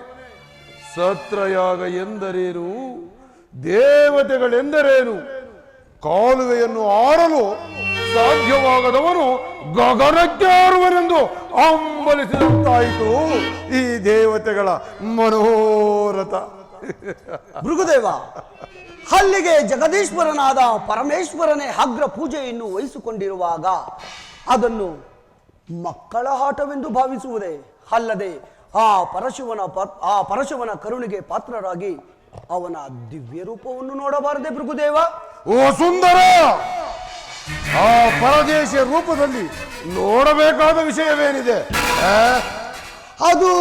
ಸತ್ರಯಾಗ ಎಂದರೇನು, ದೇವತೆಗಳೆಂದರೇನು? ಕಾಲುವೆಯನ್ನು ಆರಲು ಸಾಧ್ಯವಾಗದವನು ಗಗನಕ್ಕೆ ಆರುವನೆಂದು ಹಂಬಲಿಸಿದಂತಾಯಿತು ಈ ದೇವತೆಗಳ ಮನೋರಥ. ಭೃಗುದೇವ, ಅಲ್ಲಿಗೆ ಜಗದೀಶ್ವರನಾದ ಪರಮೇಶ್ವರನೇ ಅಗ್ರ ಪೂಜೆಯನ್ನು ವಹಿಸಿಕೊಂಡಿರುವಾಗ ಅದನ್ನು ಮಕ್ಕಳ ಆಟವೆಂದು ಭಾವಿಸುವುದೇ ಅಲ್ಲದೆ ಆ ಪರಶಿವನ ಕರುಣೆಗೆ ಪಾತ್ರರಾಗಿ ಅವನ ದಿವ್ಯ ರೂಪವನ್ನು ನೋಡಬಾರದೆ ಭೃಗುದೇವ? ಓ ಸುಂದರ, ಆ ಪರದೇಶ ರೂಪದಲ್ಲಿ ನೋಡಬೇಕಾದ ವಿಷಯವೇನಿದೆ? ಅದು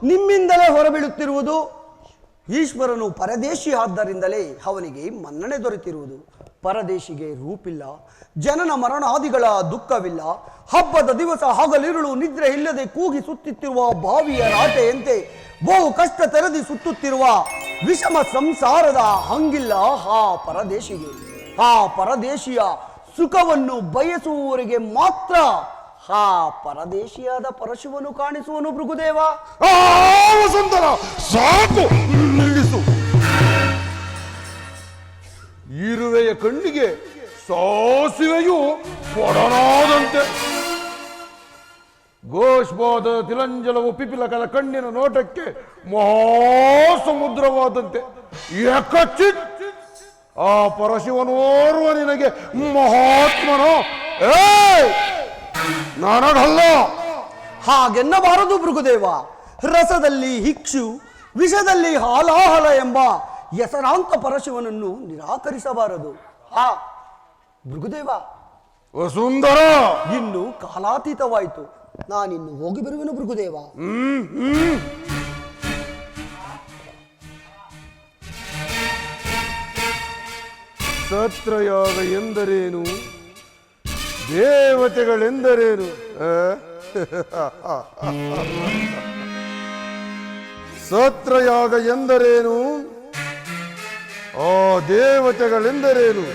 ನಿಮ್ಮಿಂದಲೇ ಹೊರಬೀಳುತ್ತಿರುವುದು. ಈಶ್ವರನು ಪರದೇಶಿ ಆದ್ದರಿಂದಲೇ ಅವನಿಗೆ ಮನ್ನಣೆ ದೊರೆತಿರುವುದು. ಪರದೇಶಿಗೆ ರೂಪಿಲ್ಲ, ಜನನ ಮರಣಾದಿಗಳ ದುಃಖವಿಲ್ಲ. ಹಬ್ಬದ ದಿವಸ ಹಗಲಿರುಳು ನಿದ್ರೆ ಇಲ್ಲದೆ ಕೂಗಿ ಸುತ್ತುತ್ತಿರುವ ಬಾವಿಯ ರಾಟೆಯಂತೆ ಬಹು ಕಷ್ಟ ತೆರೆದಿ ಸುತ್ತುತ್ತಿರುವ ವಿಷಮ ಸಂಸಾರದ ಹಂಗಿಲ್ಲ ಆ ಪರದೇಶಿಗೆ. ಆ ಪರದೇಶಿಯ ಸುಖವನ್ನು ಬಯಸುವವರಿಗೆ ಮಾತ್ರ ಆ ಪರದೇಶಿಯಾದ ಪರಶುವನು ಕಾಣಿಸುವನು ಭೃಗುದೇವ. ಸುಂದರ, ಸಾಕು, ನಿಲ್ಲಿಸು. ಇರುವೆಯ ಕಣ್ಣಿಗೆ ಸಾಸಿವೆಯು ಕೊಡನಾದಂತೆ, ಗೋಷ್ಪಾದ ತಿಲಂಜಲವು ಪಿಪಿಲಕಲ ಕಣ್ಣಿನ ನೋಟಕ್ಕೆ ಮಹಾಸಮುದ್ರವಾದಂತೆ. ಏಕಚಿತ್ ಆ ಪರಶಿವನೋರ್ವ ನಿನಗೆ ಮಹಾತ್ಮನೋ? ನನಗಲ್ಲ, ಹಾಗೆನ್ನಬಾರದು ಭೃಗುದೇವ. ರಸದಲ್ಲಿ ಹಿಕ್ಷು, ವಿಷದಲ್ಲಿ ಹಾಲಾಹಲ ಎಂಬ ಹೆಸರಾಂತ ಪರಶಿವನನ್ನು ನಿರಾಕರಿಸಬಾರದು. ಹಾ ಭೃಗುದೇವ, ವಸುಂಧರ, ಇನ್ನು ಕಾಲಾತೀತವಾಯಿತು. ನಾನಿನ್ನು ಹೋಗಿ ಬರುವೆನು ಭೃಗುದೇವ. ಸತ್ರಯಾಗ ಎಂದರೇನು? ದೇವತೆಗಳೆಂದರೇನು? ಸತ್ರಯಾಗ ಎಂದರೇನು? ಆ ದೇವತೆಗಳೆಂದರೇನು?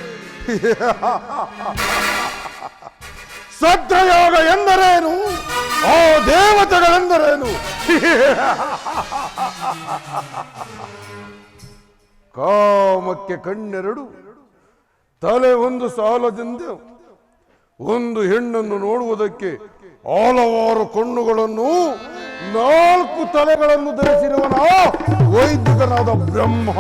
ಸತ್ರಯಾಗ ಎಂದರೇನು? ಆ ದೇವತೆಗಳೆಂದರೇನು? ಕಾಮಕ್ಕೆ ಕಣ್ಣೆರಡು, ತಲೆ ಒಂದು ಸಾಲದಿಂದ ಒಂದು ಹೆಣ್ಣನ್ನು ನೋಡುವುದಕ್ಕೆ ಹಲವಾರು ಕಣ್ಣುಗಳನ್ನು, 4 ತಲೆಗಳನ್ನು ಧರಿಸಿರುವನ ವೈದಿಕನಾದ ಬ್ರಹ್ಮ.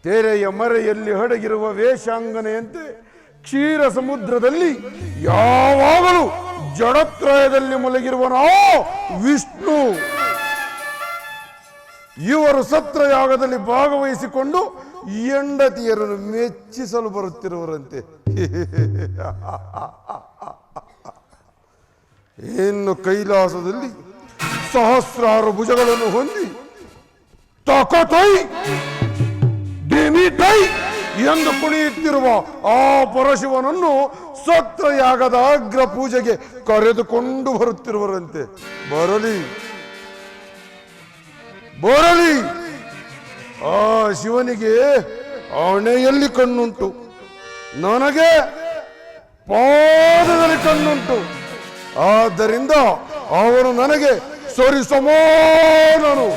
ತೆರೆಯ ಮರೆಯಲ್ಲಿ ಅಡಗಿರುವ ವೇಷಾಂಗನೆಯಂತೆ ಕ್ಷೀರ ಸಮುದ್ರದಲ್ಲಿ ಯಾವಾಗಲೂ ಜಡತ್ರಯದಲ್ಲಿ ಮಲಗಿರುವನ ವಿಷ್ಣು. ಇವರು ಸತ್ರಯಾಗದಲ್ಲಿ ಭಾಗವಹಿಸಿಕೊಂಡು ಹೆಂಡತಿಯರನ್ನು ಮೆಚ್ಚಿಸಲು ಬರುತ್ತಿರುವರಂತೆ. ಇನ್ನು ಕೈಲಾಸದಲ್ಲಿ ಸಹಸ್ರಾರು ಭುಜಗಳನ್ನು ಹೊಂದಿ ತಕತೈ ಡಿಮಿತೈ ಎಂದು ಕುಣಿಯುತ್ತಿರುವ ಆ ಪರಶಿವನನ್ನು ಸತ್ರಯಾಗದ ಅಗ್ರ ಪೂಜೆಗೆ ಕರೆದುಕೊಂಡು ಬರುತ್ತಿರುವರಂತೆ. ಬರಲಿ ಬರಲಿ, ಆ ಶಿವನಿಗೆ ಹಣೆಯಲ್ಲಿ ಕಣ್ಣುಂಟು, ನನಗೆ ಪಾದದಲ್ಲಿ ಕಣ್ಣುಂಟು. ಆದ್ದರಿಂದ ಅವನು ನನಗೆ ಸರಿ ಸಮಾನನು.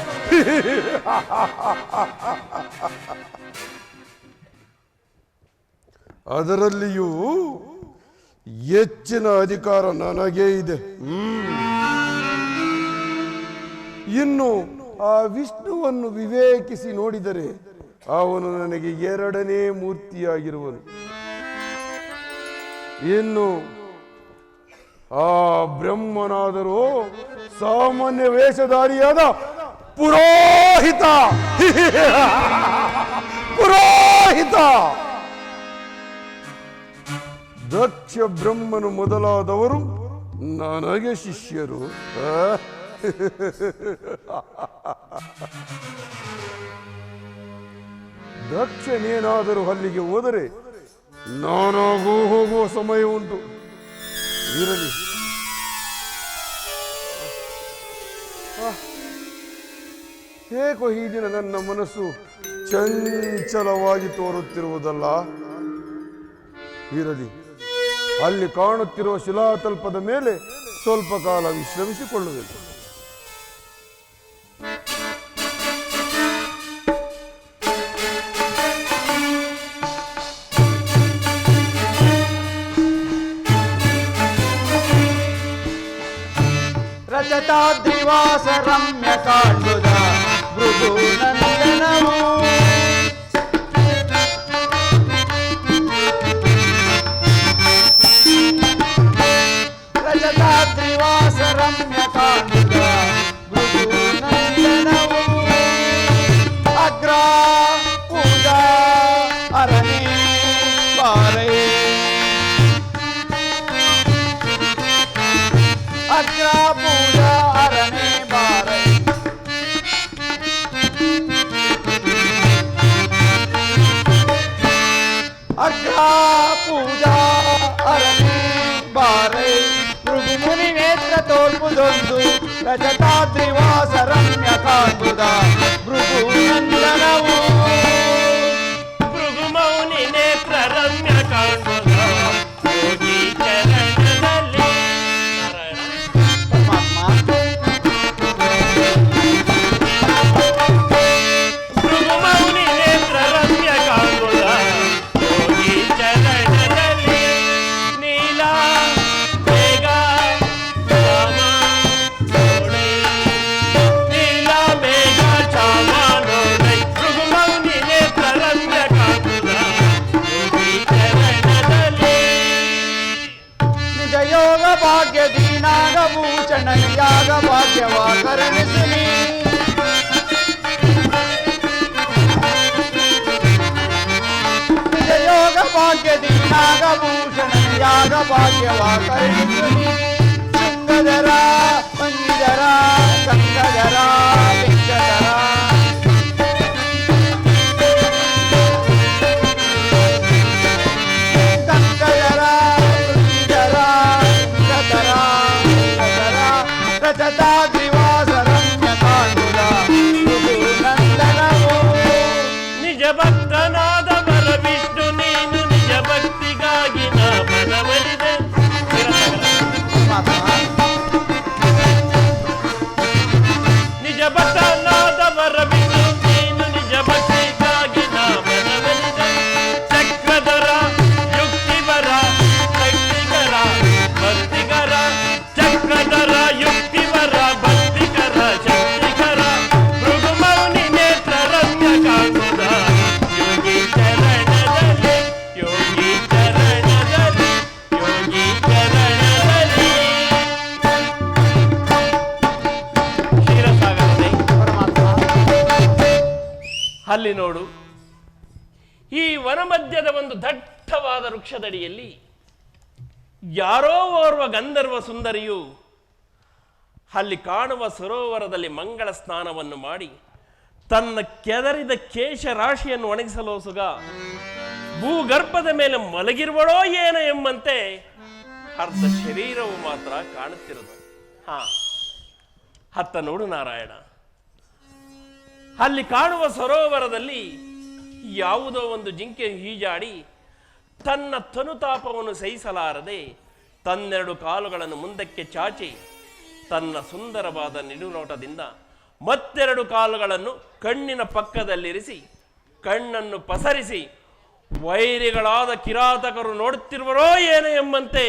ಅದರಲ್ಲಿಯೂ ಹೆಚ್ಚಿನ ಅಧಿಕಾರ ನನಗೇ ಇದೆ. ಇನ್ನು ಆ ವಿಷ್ಣುವನ್ನು ವಿವೇಕಿಸಿ ನೋಡಿದರೆ ಅವನು ನನಗೆ 2ನೇ ಮೂರ್ತಿಯಾಗಿರುವನು. ಇನ್ನು ಆ ಬ್ರಹ್ಮನಾದರೂ ಸಾಮಾನ್ಯ ವೇಷಧಾರಿಯಾದ ಪುರೋಹಿತ. ಪುರೋಹಿತ ದಕ್ಷ ಬ್ರಹ್ಮನು ಮೊದಲಾದವರು ನನಗೆ ಶಿಷ್ಯರು. ದಕ್ಷನೇನಾದರೂ ಅಲ್ಲಿಗೆ ಹೋದರೆ ನಾನಾಗೂ ಹೋಗುವ ಸಮಯ ಉಂಟು. ಇರಲಿ, ಹೇಗೋ ಈ ದಿನ ನನ್ನ ಮನಸ್ಸು ಚಂಚಲವಾಗಿ ತೋರುತ್ತಿರುವುದಲ್ಲ. ಇರಲಿ, ಅಲ್ಲಿ ಕಾಣುತ್ತಿರುವ ಶಿಲಾತಲ್ಪದ ಮೇಲೆ ಸ್ವಲ್ಪ ಕಾಲ ವಿಶ್ರಮಿಸಿಕೊಳ್ಳಬೇಕು. ರಜತಾದ್ರಿವಾಸ ರಮ್ಯ ಕಾಂಡುದ ಭೃಗುನಂದನವು ರಜತಾದ್ರಿವಾಸ ರಮ್ಯ ಕಾಂಡುದ ಭೃಗುನಂದನವು ಅಗ್ರ ಪೂಜಾ ಅರಣಿ ಬಾರೈ ಅಗ್ರ ಪೂಜಾ ಅರಣಿ ಬಾರೈ ಅಗ್ರ ಪೂಜಾ ಅರಣಿ ಬಾರೈ ಭೃಗು ಮುನಿ ನೇತ್ರ ತೋರ್ಪುದೊಂದು ರಜತಾದ್ರಿವಾಸ ರಮ್ಯ ಕಾಂಡುದ ಭೃಗು ನಂದನವು ಭೃಗು ಮೌನಿ ನೇತ್ರ ರಮ್ಯ ಕಾಂಡುದ ಯೋಗಿ ಚರಣದಲ್ಲಿ. ಭೃಗು ಮೌನಿ ನೇತ್ರ ರಮ್ಯ ಕಾಂಡುದ ಯೋಗಿ ಚರಣದಲ್ಲಿ. ನೀಲ ಬೇಗ ಚಾಮ ನೋಡೈ, ನೀಲ ಬೇಗ ಚಾಮ ನೋಡೈ. ಭೃಗು ಮೌನಿ ನೇತ್ರ ನಿಜಯೋಗ ಭಾಗ್ಯ ದೀನಾಗಭೂಷಣ ಯಾಗ ಭಾಗ್ಯವ ಕರುಣಿಸು ನೀ. ನಿಜಯೋಗ ಭಾಗ್ಯ ದೀನಾಗಭೂಷಣ ಯಾಗ ಭಾಗ್ಯವ ಕರುಣಿಸು ನೀ. ಶೃಂಗಧರ ಮಂಗಿಧರ ಗಂಗಧರ ಲಿಂಗಧರ ನಿಜ ಭಕ್ತನಾದವರ ವಿಷ್ಣು ನೀನು ನಿಜ ಭಕ್ತಿಗಾಗಿ ನಾ ಮನವರಿದೆ. ನಿಜ ಭಕ್ತನಾದವರ ವಿಷ್ಣು ನೀನು ನಿಜ ಭಕ್ತಿಗಾಗಿ ನಾ ಮನವರಿದೆ. ಚಕ್ರಧರ ಯುಕ್ತಿವರ ಶಕ್ತಿಕರ ಭಕ್ತಿಕರ ಚಕ್ರಧರ ಯುಕ್ತಿವರ ಭಕ್ತಿಕರ ಶಕ್ತಿಕರ ಭೃಗುಮೌನಿ ನೇತ್ರ ರಮ್ಯ ಕಾಂಗುದ ಯೋಗಿ ಚರಣದಲ್ಲಿ ಯೋಗಿ ಚರಣದಲ್ಲಿ ಯೋಗಿ ಚರಣದಲ್ಲಿ. ಕ್ಷೀರಸಾಗರನೇ, ಅಲ್ಲಿ ನೋಡು, ಈ ವನಮಧ್ಯದ ಒಂದು ದಟ್ಟವಾದ ವೃಕ್ಷದಡಿಯಲ್ಲಿ ಯಾರೋ ಓರ್ವ ಗಂಧರ್ವ ಸುಂದರಿಯು ಅಲ್ಲಿ ಕಾಣುವ ಸರೋವರದಲ್ಲಿ ಮಂಗಳ ಸ್ನಾನವನ್ನು ಮಾಡಿ ತನ್ನ ಕೆದರಿದ ಕೇಶ ರಾಶಿಯನ್ನು ಒಣಗಿಸಲೋಸುಗ ಭೂಗರ್ಭದ ಮೇಲೆ ಮಲಗಿರುವಳೋ ಏನೋ ಎಂಬಂತೆ ಅರ್ಧ ಶರೀರವು ಮಾತ್ರ ಕಾಣುತ್ತಿರುವುದು. ಅತ್ತ ನೋಡು ನಾರಾಯಣ, ಅಲ್ಲಿ ಕಾಣುವ ಸರೋವರದಲ್ಲಿ ಯಾವುದೋ ಒಂದು ಜಿಂಕೆ ಈಜಾಡಿ ತನ್ನ ತನುತಾಪವನ್ನು ಸಹಿಸಲಾರದೆ ತನ್ನೆರಡು ಕಾಲುಗಳನ್ನು ಮುಂದಕ್ಕೆ ಚಾಚಿ ತನ್ನ ಸುಂದರವಾದ ನಿಡುನೋಟದಿಂದ ಮತ್ತೆರಡು ಕಾಲುಗಳನ್ನು ಕಣ್ಣಿನ ಪಕ್ಕದಲ್ಲಿರಿಸಿ ಕಣ್ಣನ್ನು ಪಸರಿಸಿ ವೈರಿಗಳಾದ ಕಿರಾತಕರು ನೋಡುತ್ತಿರುವರೋ ಏನೋ ಎಂಬಂತೆ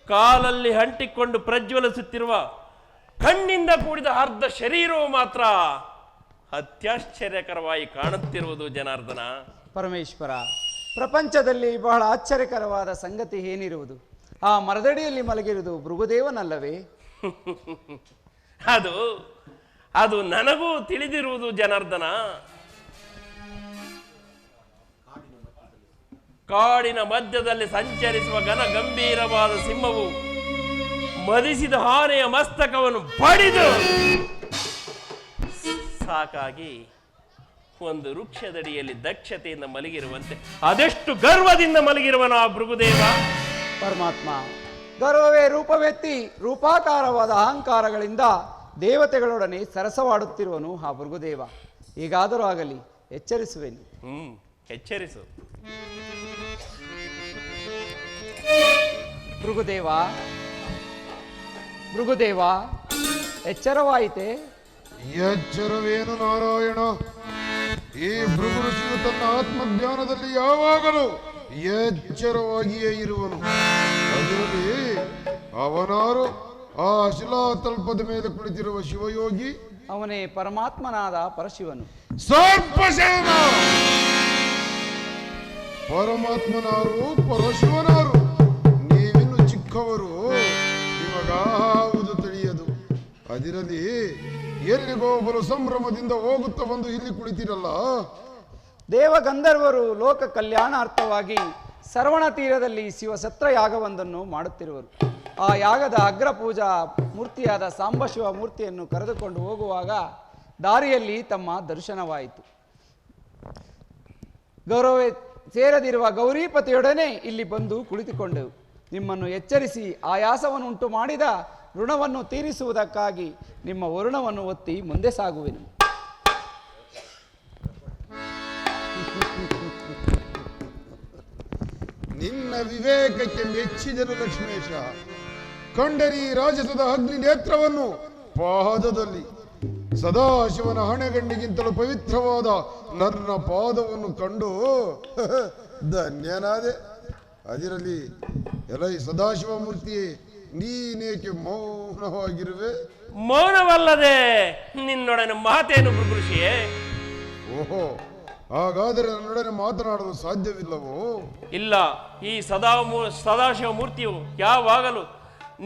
ಕಾಲಲ್ಲಿ ಅಂಟಿಕೊಂಡು ಪ್ರಜ್ವಲಿಸುತ್ತಿರುವ ಕಣ್ಣಿಂದ ಕೂಡಿದ ಅರ್ಧ ಶರೀರವು ಮಾತ್ರ ಅತ್ಯಾಶ್ಚರ್ಯಕರವಾಗಿ ಕಾಣುತ್ತಿರುವುದು ಜನಾರ್ದನ. ಪರಮೇಶ್ವರ, ಪ್ರಪಂಚದಲ್ಲಿ ಬಹಳ ಆಶ್ಚರ್ಯಕರವಾದ ಸಂಗತಿ ಏನಿರುವುದು? ಆ ಮರದಡಿಯಲ್ಲಿ ಮಲಗಿರುವುದು ಭೃಗುದೇವನಲ್ಲವೇ? ಅದು ನನಗೂ ತಿಳಿದಿರುವುದು ಜನಾರ್ದನ. ಕಾಡಿನ ಮಧ್ಯದಲ್ಲಿ ಸಂಚರಿಸುವ ಘನ ಗಂಭೀರವಾದ ಸಿಂಹವು ಮದಿಸಿದ ಆನೆಯ ಮಸ್ತಕವನ್ನು ಬಡಿದು ಸಾಕಾಗಿ ಒಂದು ವೃಕ್ಷದಡಿಯಲ್ಲಿ ದಕ್ಷತೆಯಿಂದ ಮಲಗಿರುವಂತೆ ಅದೆಷ್ಟು ಗರ್ವದಿಂದ ಮಲಗಿರುವನ ಆ ಭೃಗುದೇವ. ಪರಮಾತ್ಮ, ಗರ್ವವೇ ರೂಪವೆತ್ತಿ ರೂಪಾಕಾರವಾದ ಅಹಂಕಾರಗಳಿಂದ ದೇವತೆಗಳೊಡನೆ ಸರಸವಾಡುತ್ತಿರುವನು ಆ ಭೃಗುದೇವ. ಈಗಾದರೂ ಆಗಲಿ, ಎಚ್ಚರಿಸುವೆನು. ಎಚ್ಚರಿಸು. ಭೃಗುದೇವ, ಭೃಗುದೇವ, ಎಚ್ಚರವಾಯಿತೆ? ಎಚ್ಚರವೇನು ನಾರಾಯಣ? ಈ ಭೃಗು ಋಷಿಯು ತನ್ನ ಆತ್ಮಜ್ಞಾನದಲ್ಲಿ ಯಾವಾಗಲೂ ಎಚ್ಚರವಾಗಿಯೇ ಇರುವನು. ಅದರಲ್ಲಿ ಅವನಾರು ಆ ಶಿಲಾತಲ್ಪದ ಮೇಲೆ ಕುಳಿತಿರುವ ಶಿವಯೋಗಿ? ಅವನೇ ಪರಮಾತ್ಮನಾದ ಪರಶಿವನು. ಸರ್ಪಸೇನ ಪರಮಾತ್ಮನಾರು ಪರಶಿವನಾರು, ನೀವಿನ್ನು ಚಿಕ್ಕವರು, ನಿಮಗಾವುದು ತಿಳಿಯದು. ಅದಿರಲಿ, ಎಲ್ಲಿಗೋ ಬರು ಸಂಭ್ರಮದಿಂದ ಹೋಗುತ್ತಾ ಬಂದು ಇಲ್ಲಿ ಕುಳಿತಿರಲ್ಲ. ದೇವಗಂಧರ್ವರು ಲೋಕ ಕಲ್ಯಾಣಾರ್ಥವಾಗಿ ಸರ್ವಣ ತೀರದಲ್ಲಿ ಶಿವಸತ್ರ ಯಾಗವೊಂದನ್ನು ಮಾಡುತ್ತಿರುವರು. ಆ ಯಾಗದ ಅಗ್ರ ಪೂಜಾ ಮೂರ್ತಿಯಾದ ಸಾಂಬಶಿವ ಮೂರ್ತಿಯನ್ನು ಕರೆದುಕೊಂಡು ಹೋಗುವಾಗ ದಾರಿಯಲ್ಲಿ ತಮ್ಮ ದರ್ಶನವಾಯಿತು. ಗೌರವೇ ಸೇರದಿರುವ ಗೌರೀಪತಿಯೊಡನೆ ಇಲ್ಲಿ ಬಂದು ಕುಳಿತುಕೊಂಡೆವು. ನಿಮ್ಮನ್ನು ಎಚ್ಚರಿಸಿ ಆಯಾಸವನ್ನು ಉಂಟು ಮಾಡಿದ ಋಣವನ್ನು ತೀರಿಸುವುದಕ್ಕಾಗಿ ನಿಮ್ಮ ವರುಣವನ್ನು ಒತ್ತಿ ಮುಂದೆ ಸಾಗುವೆನು. ನಿನ್ನ ವಿವೇಕಕ್ಕೆ ಮೆಚ್ಚಿದನು ಲಕ್ಷ್ಮೇಶ. ಕಂಡರಿ ರಾಜಸದ ಅಗ್ನಿ ನೇತ್ರವನ್ನು ಪಾದದಲ್ಲಿ ಸದಾಶಿವನ ಹಣೆಗಣ್ಣಿಗಿಂತಲೂ ಪವಿತ್ರವಾದ ನನ್ನ ಪಾದವನ್ನು ಕಂಡು ಧನ್ಯನಾದೆ. ಅದಿರಲಿ, ಎಲೈ ಸದಾಶಿವ ಮೂರ್ತಿಯೇ, ನೀನೇಕೆ ಮೌನವಾಗಿರುವೆ? ಮೌನವಲ್ಲದೆ ನಿನ್ನೊಡನೆ ಮಾತೇನು ಭೃಗುಋಷಿಯೇ? ಓಹೋ, ಹಾಗಾದರೆ ನನ್ನೊಡನೆ ಮಾತನಾಡಲು ಸಾಧ್ಯವಿಲ್ಲವೋ? ಇಲ್ಲ, ಈ ಸದಾಶಿವ ಮೂರ್ತಿಯು ಯಾವಾಗಲೂ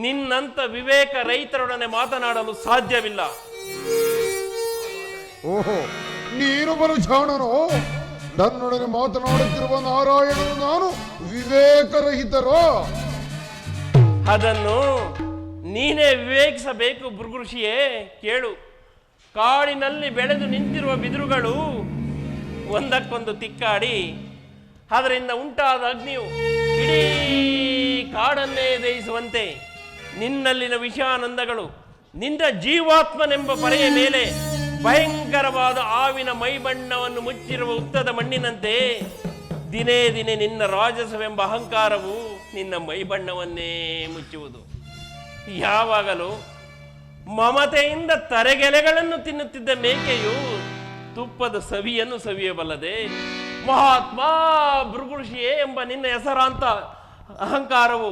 ನಿನ್ನಂತ ವಿವೇಕ ರೈತರೊಡನೆ ಮಾತನಾಡಲು ಸಾಧ್ಯವಿಲ್ಲ. ಓಹೋ, ನೀನು ಬಲು ಜಾಣನೋ? ನನ್ನೊಡನೆ ಮಾತನಾಡುತ್ತಿರುವ ನಾರಾಯಣನು ನಾನು ವಿವೇಕರಹಿತರೋ? ಅದನ್ನು ನೀನೇ ವಿವೇಕಿಸಬೇಕು ಭೃಗುಋಷಿಯೇ. ಕೇಳು, ಕಾಡಿನಲ್ಲಿ ಬೆಳೆದು ನಿಂತಿರುವ ಬಿದಿರುಗಳು ಒಂದಕ್ಕೊಂದು ತಿಕ್ಕಾಡಿ ಅದರಿಂದ ಉಂಟಾದ ಅಗ್ನಿಯು ಇಡೀ ಕಾಡನ್ನೇ ದಹಿಸುವಂತೆ ನಿನ್ನಲ್ಲಿನ ವಿಷಾನಂದಗಳು ನಿನ್ನ ಜೀವಾತ್ಮನೆಂಬ ಪರೆಯ ಮೇಲೆ ಭಯಂಕರವಾದ ಆವಿನ ಮೈಬಣ್ಣವನ್ನು ಮುಚ್ಚಿರುವ ಉತ್ತದ ಮಣ್ಣಿನಂತೆ ದಿನೇ ದಿನೇ ನಿನ್ನ ರಾಜಸವೆಂಬ ಅಹಂಕಾರವು ನಿನ್ನ ಮೈಬಣ್ಣವನ್ನೇ ಮುಚ್ಚುವುದು. ಯಾವಾಗಲೂ ಮಮತೆಯಿಂದ ತರೆಗೆಲೆಗಳನ್ನು ತಿನ್ನುತ್ತಿದ್ದ ಮೇಕೆಯು ತುಪ್ಪದ ಸವಿಯನ್ನು ಸವಿಯಬಲ್ಲದೆ ಮಹಾತ್ಮ ಭೃಗುಋಷಿಯೇ ಎಂಬ ನಿನ್ನ ಹೆಸರಾಂತ ಅಹಂಕಾರವು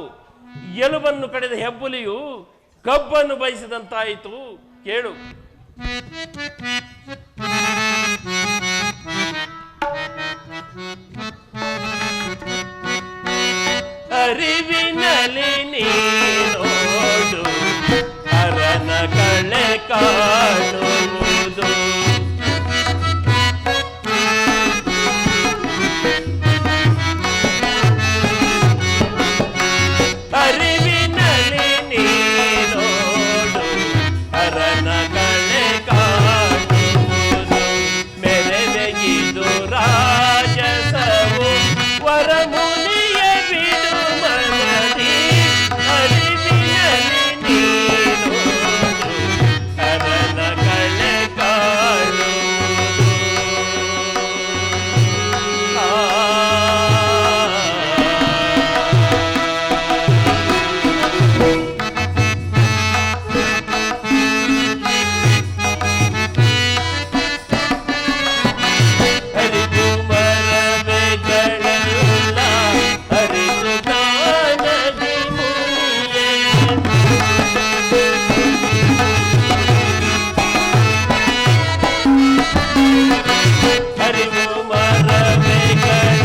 ಎಲುಬನ್ನು ಕಡೆದ ಹೆಬ್ಬುಲಿಯು ಕಬ್ಬನ್ನು ಬಯಸಿದಂತಾಯಿತು. ಕೇಳು, ಅರಿವಿನಲ್ಲಿ ನೀನೋಡು ಅರನ ಕಳೆ ಕಾಣುವುದು. ಅರಿವಿನಲ್ಲಿ ನೀನೋಡು ಅರನ ಕಳೆ ಕಾಣುವುದು. ಮೆರೆದೆಗಿದು ರಾಜಸವು ವರಮುನಿಯ ಬಿಡು ಮನದಿ. ಅರಿವಿನಲ್ಲಿ ನೀನೋಡು ಅರನ ಕಳೆ ಕಾಣುವುದು. ಅರಿತು ಮರವೆಗಳೆಲ್ಲ ಅರಿತು ಕಾಣದಿ ಮುನಿಯೇ. ಅರಿವು ಮರವೆಗಳೆಲ್ಲ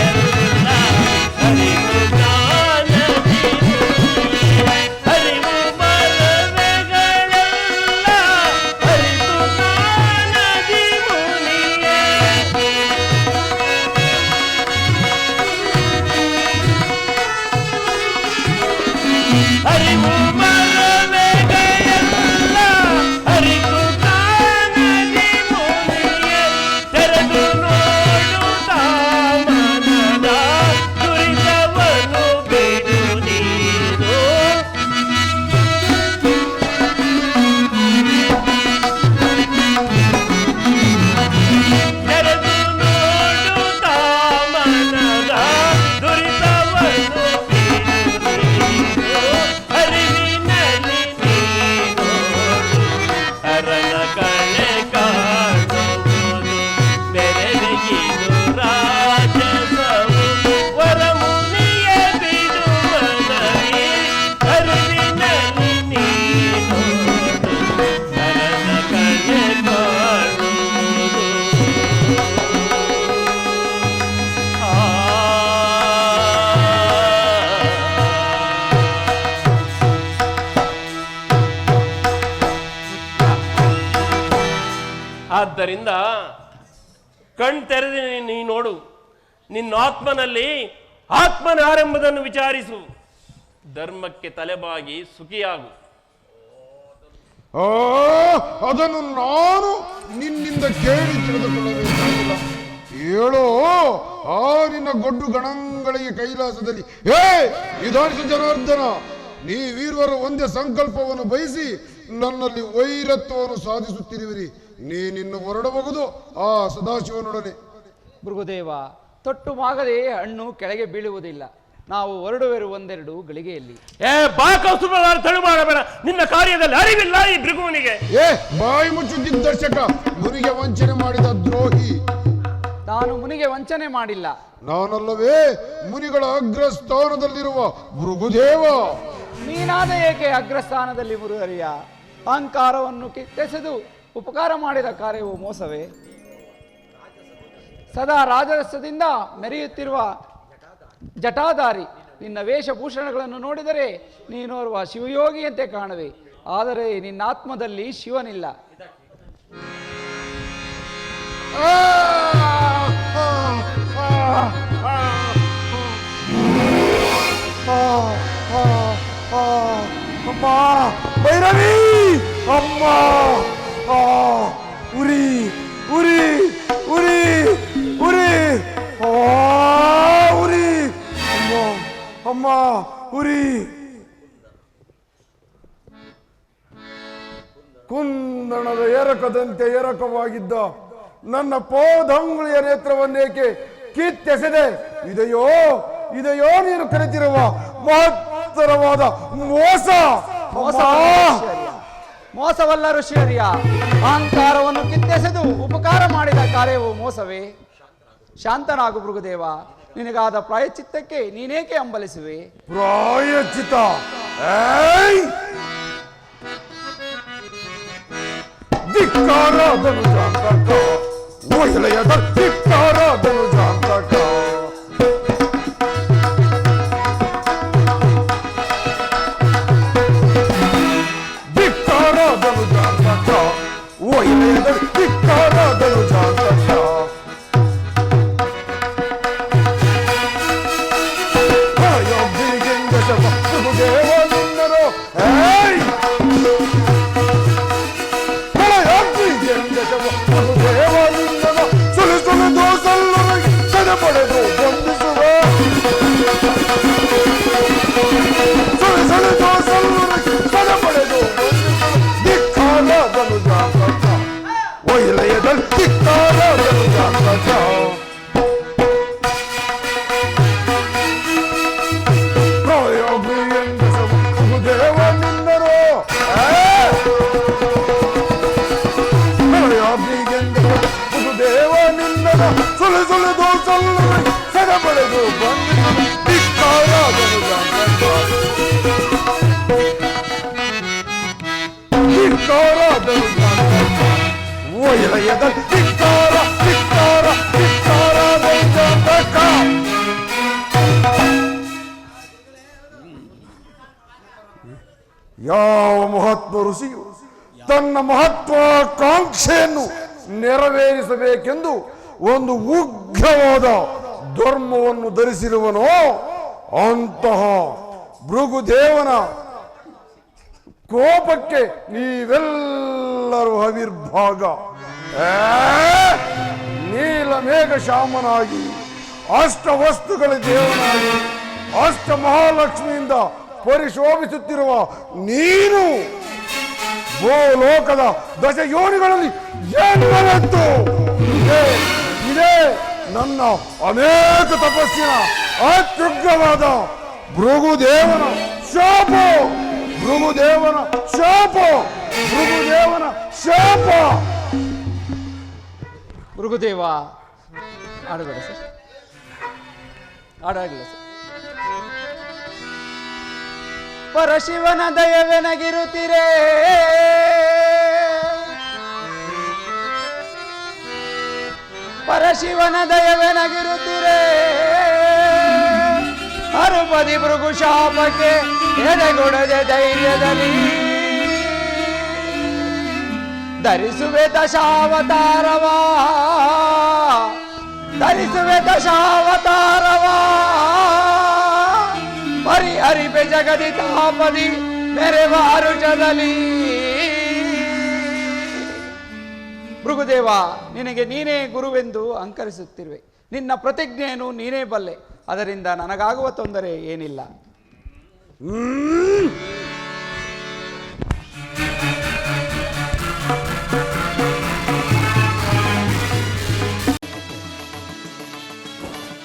ಅರಿತು ಕಾಣದಿ ಮುನಿಯೇ. ಅರಿವು ಮರವೆಗಳೆಲ್ಲ ಅರಿತು ಕಾಣದಿ ಮುನಿಯೇ. ಅರಿವು ಮರವೆಗಳೆಲ್ಲ ಅರಿತು ಕಾಣದಿ ಮುನಿಯೇ. ತೆರೆದು ನೋಡುತ್ತಾ ಮನದ ದುರಿತವನ್ನು ಬಿಡು ನೀನು. ತೆರೆದು ನೋಡುತ್ತಾ ಮನದ ದುರಿತವನ್ನು ಬಿಡು ನೀನು. ಅರಿವಿನಲ್ಲಿ ನೀನೋಡು ಅರನ ಕಳೆ ಕಾಣುವುದು. ಬೆರೆಗಿದು ರಾಜಸವು ವರಮುನಿಯ ಬಿಡು ಮನದಿ. ಅರಿವಿನಲ್ಲಿ ನೀನೋಡು ಅರನ ಕಳೆ ಕಾಣುವುದು. ಆದ್ದರಿಂದ ಕಣ್ತೆರೆದು ನೀ ನೋಡು, ನಿನ್ನ ಆತ್ಮನಲ್ಲಿ ಆತ್ಮನಾರೆಂಬುದನ್ನು ವಿಚಾರಿಸು. ಧರ್ಮಕ್ಕೆ ತಲೆಬಾಗಿ ಸುಖಿಯಾಗು. ಆ, ಅದನ್ನು ನಾನು ನಿನ್ನಿಂದ ಕೇಳಿ ತಿಳಿದುಕೊಳ್ಳಬೇಕಾಗಿಲ್ಲ. ಹೇಳೋ, ಆ ನಿನ್ನ ಗೊಡ್ಡು ಗಣಗಳಿಗೆ ಕೈಲಾಸದಲ್ಲಿ ಹೇ ನಿಧಾನಿಸ ಜನಾರ್ದನ, ನೀವೀರ್ವರು ಒಂದೇ ಸಂಕಲ್ಪವನ್ನು ಬಯಸಿ ನನ್ನಲ್ಲಿ ವೈರತ್ವವನ್ನು ಸಾಧಿಸುತ್ತಿರುವಿರಿ. ನೀನಿನ್ನು ಹೊರಡಬಹುದು ಆ ಸದಾಶಿವನೊಡನೆ. ಭೃಗುದೇವ, ತೊಟ್ಟು ಮಾಗದೆ ಹಣ್ಣು ಕೆಳಗೆ ಬೀಳುವುದಿಲ್ಲ. ನಾವು ಹೊರಡುವೆರು ಒಂದೆರಡು ಗಳಿಗೆಯಲ್ಲಿ. ತಳು ಮಾಡಬೇಡ, ನಿನ್ನ ಕಾರ್ಯದಲ್ಲಿ ಅರಿವಿಲ್ಲ ಈ ಭೃಗುವನಿಗೆ. ಬಾಯಿ ಮುಚ್ಚುತ್ತಿದ್ದ ದರ್ಶಕ, ಮುನಿಗೆ ವಂಚನೆ ಮಾಡಿದ ದ್ರೋಹಿ. ನಾನು ಮುನಿಗೆ ವಂಚನೆ ಮಾಡಿಲ್ಲ. ನಾನಲ್ಲವೇ ಮುನಿಗಳ ಅಗ್ರಸ್ಥಾನದಲ್ಲಿರುವ ಭೃಗುದೇವ. ನೀನಾದ ಏಕೆ ಅಗ್ರಸ್ಥಾನದಲ್ಲಿ ಮುರುಹರಿಯ? ಅಹಂಕಾರವನ್ನು ಕಿತ್ತೆಸೆದು ಉಪಕಾರ ಮಾಡಿದ ಕಾರ್ಯವು ಮೋಸವೇ? ಸದಾ ರಾಜರಸದಿಂದ ಮೆರೆಯುತ್ತಿರುವ ಜಟಾಧಾರಿ. ನಿನ್ನ ವೇಷಭೂಷಣಗಳನ್ನು ನೋಡಿದರೆ ನೀನೋರ್ವ ಶಿವಯೋಗಿಯಂತೆ ಕಾಣುವೆ, ಆದರೆ ನಿನ್ನ ಆತ್ಮದಲ್ಲಿ ಶಿವನಿಲ್ಲ. ಅಮ್ಮ ಭೈರವಿ, ಅಮ್ಮ ಉರಿ ಉರಿ ಉರಿ ಉರಿ ಉರಿ, ಅಮ್ಮ ಅಮ್ಮ ಉರಿ. ಕುಂದಣದ ಎರಕದಂತೆ ಎರಕವಾಗಿದ್ದ ನನ್ನ ಪೋದಂಗುಳಿಯ ನೇತ್ರವನ್ನೇಕೆ ಕಿತ್ತೆಸೆದೆ? ಇದೆಯೋ ಇದೆಯೋ ನೀನು ಕರೆತಿರುವ ಮಹತ್ತರವಾದ ಮೋಸ. ಮೋಸವಲ್ಲ ಋಷಿಯರಿಯ, ಅಹಂಕಾರವನ್ನು ಕಿತ್ತೆಸೆದು ಉಪಕಾರ ಮಾಡಿದ ಕಾರ್ಯವು ಮೋಸವೇ? ಶಾಂತನಾಗು ಭೃಗುದೇವ, ನಿನಗಾದ ಪ್ರಾಯಚಿತ್ತಕ್ಕೆ ನೀನೇಕೆ ಹಂಬಲಿಸುವೆ? ಪ್ರಾಯಚಿತ ಧಿಕ್ಕಾರ ಧನುಜಾಂತಕ, ಮಹಿಳೆಯದ ಧಿಕ್ಕಾರ ಧನುಜಾಂತಕ. ಧಿಕ್ಕಾರ ಧನುಜಾಂತಕ, ಮಹಿಳೆಯದ ಧಿಕ್ಕಾರ ಧನುಜಾಂತಕ. ದೇವನಿಂದರು ದೇವನಿಂದನು ಸುಳಿ ಸುಳಿದು ಸಲ್ಲರಿಗೆ ಸೆರೆಪಡೆದು ಬಂಧಿಸುವ, ಸುಳಿ ಸುಳಿದು ಸಲ್ಲರಿಗೆ ಸೆರೆಪಡೆದು ಬಂಧಿಸುವ. ಧಿಕ್ಕಾರದನು ಜಾತಕ, ಒಯ್ಲೆಯದಲ್ಲಿ ಧಿಕ್ಕಾರದನು ಜಾತಕ. ದೇವನಿಂದರು ದೇವನಿಂದನು ಸುಳಿ ಸುಳಿದು ಸಲ್ಲರಿಗೆ ಸೆರೆಪಡೆದು ಬಂಧಿಸುವ. ಧಿಕ್ಕಾರದನು ಜಾತಕ, ಧಿಕ್ಕಾರದನು ಜಾತಕ, ಒಯ್ಲೆಯದಲ್ಲಿ ಧಿಕ್ಕಾರ ಧಿಕ್ಕಾರ ಧಿಕ್ಕಾರದನು ಜಾತಕ. ಯಾವ ಮಹಾತ್ಮ ಋಷಿಯು ತನ್ನ ಮಹತ್ವಾಕಾಂಕ್ಷೆಯನ್ನು ನೆರವೇರಿಸಬೇಕೆಂದು ಒಂದು ಉಗ್ರವಾದ ಧರ್ಮವನ್ನು ಧರಿಸಿರುವನೋ ಅಂತಹ ಭೃಗುದೇವನ ಕೋಪಕ್ಕೆ ನೀವೆಲ್ಲರೂ ಹವಿರ್ಭಾಗ. ನೀಲಮೇಘ ಶ್ಯಾಮನಾಗಿ, ಅಷ್ಟವಸ್ತುಗಳ ದೇವನಾಗಿ, ಅಷ್ಟ ಮಹಾಲಕ್ಷ್ಮಿಯಿಂದ ಪರಿಶೋಭಿಸುತ್ತಿರುವ ನೀನು ಭೂಲೋಕದ ದಶಯೋನಿಗಳಲ್ಲಿ ಜನ್ಮವೆತ್ತು. ಇದೇ ನನ್ನ ಅನೇಕ ತಪಸ್ಸಿನ ಅತ್ಯುಗ್ರವಾದ ಭೃಗುದೇವನ ಶಾಪ, ಭೃಗುದೇವನ ಶಾಪ, ಭೃಗುದೇವನ ಶಾಪ. Bhrigudeva, ಆಡಬೇಡ sir, ಆಡಾಗಿಲ್ಲ sir. ಪರಶಿವನ ದಯವೆನಗಿರುತ್ತೀರೇ, ಪರಶಿವನ ದಯವೆನಗಿರುತ್ತೀರೇ, ಅರುಪದಿ ಭೃಗು ಶಾಪಕ್ಕೆ ಎಡೆಗೊಡದೆ ಧೈರ್ಯದಲ್ಲಿ ಧರಿಸುವೆ ದಶಾವತಾರವಾ, ಧರಿಸುವೆ ದಶಾವತಾರವಾ. ಪರಿಹರಿಪೆ ಜಗದಿ ತಾಪದಿ ಮೆರೆವ ಅರುಜದಲ್ಲಿ. ಭೃಗುದೇವ, ನಿನಗೆ ನೀನೇ ಗುರುವೆಂದು ಅಂಕರಿಸುತ್ತಿರುವೆ. ನಿನ್ನ ಪ್ರತಿಜ್ಞೆಯನ್ನು ನೀನೇ ಬಲ್ಲೆ, ಅದರಿಂದ ನನಗಾಗುವ ತೊಂದರೆ ಏನಿಲ್ಲ.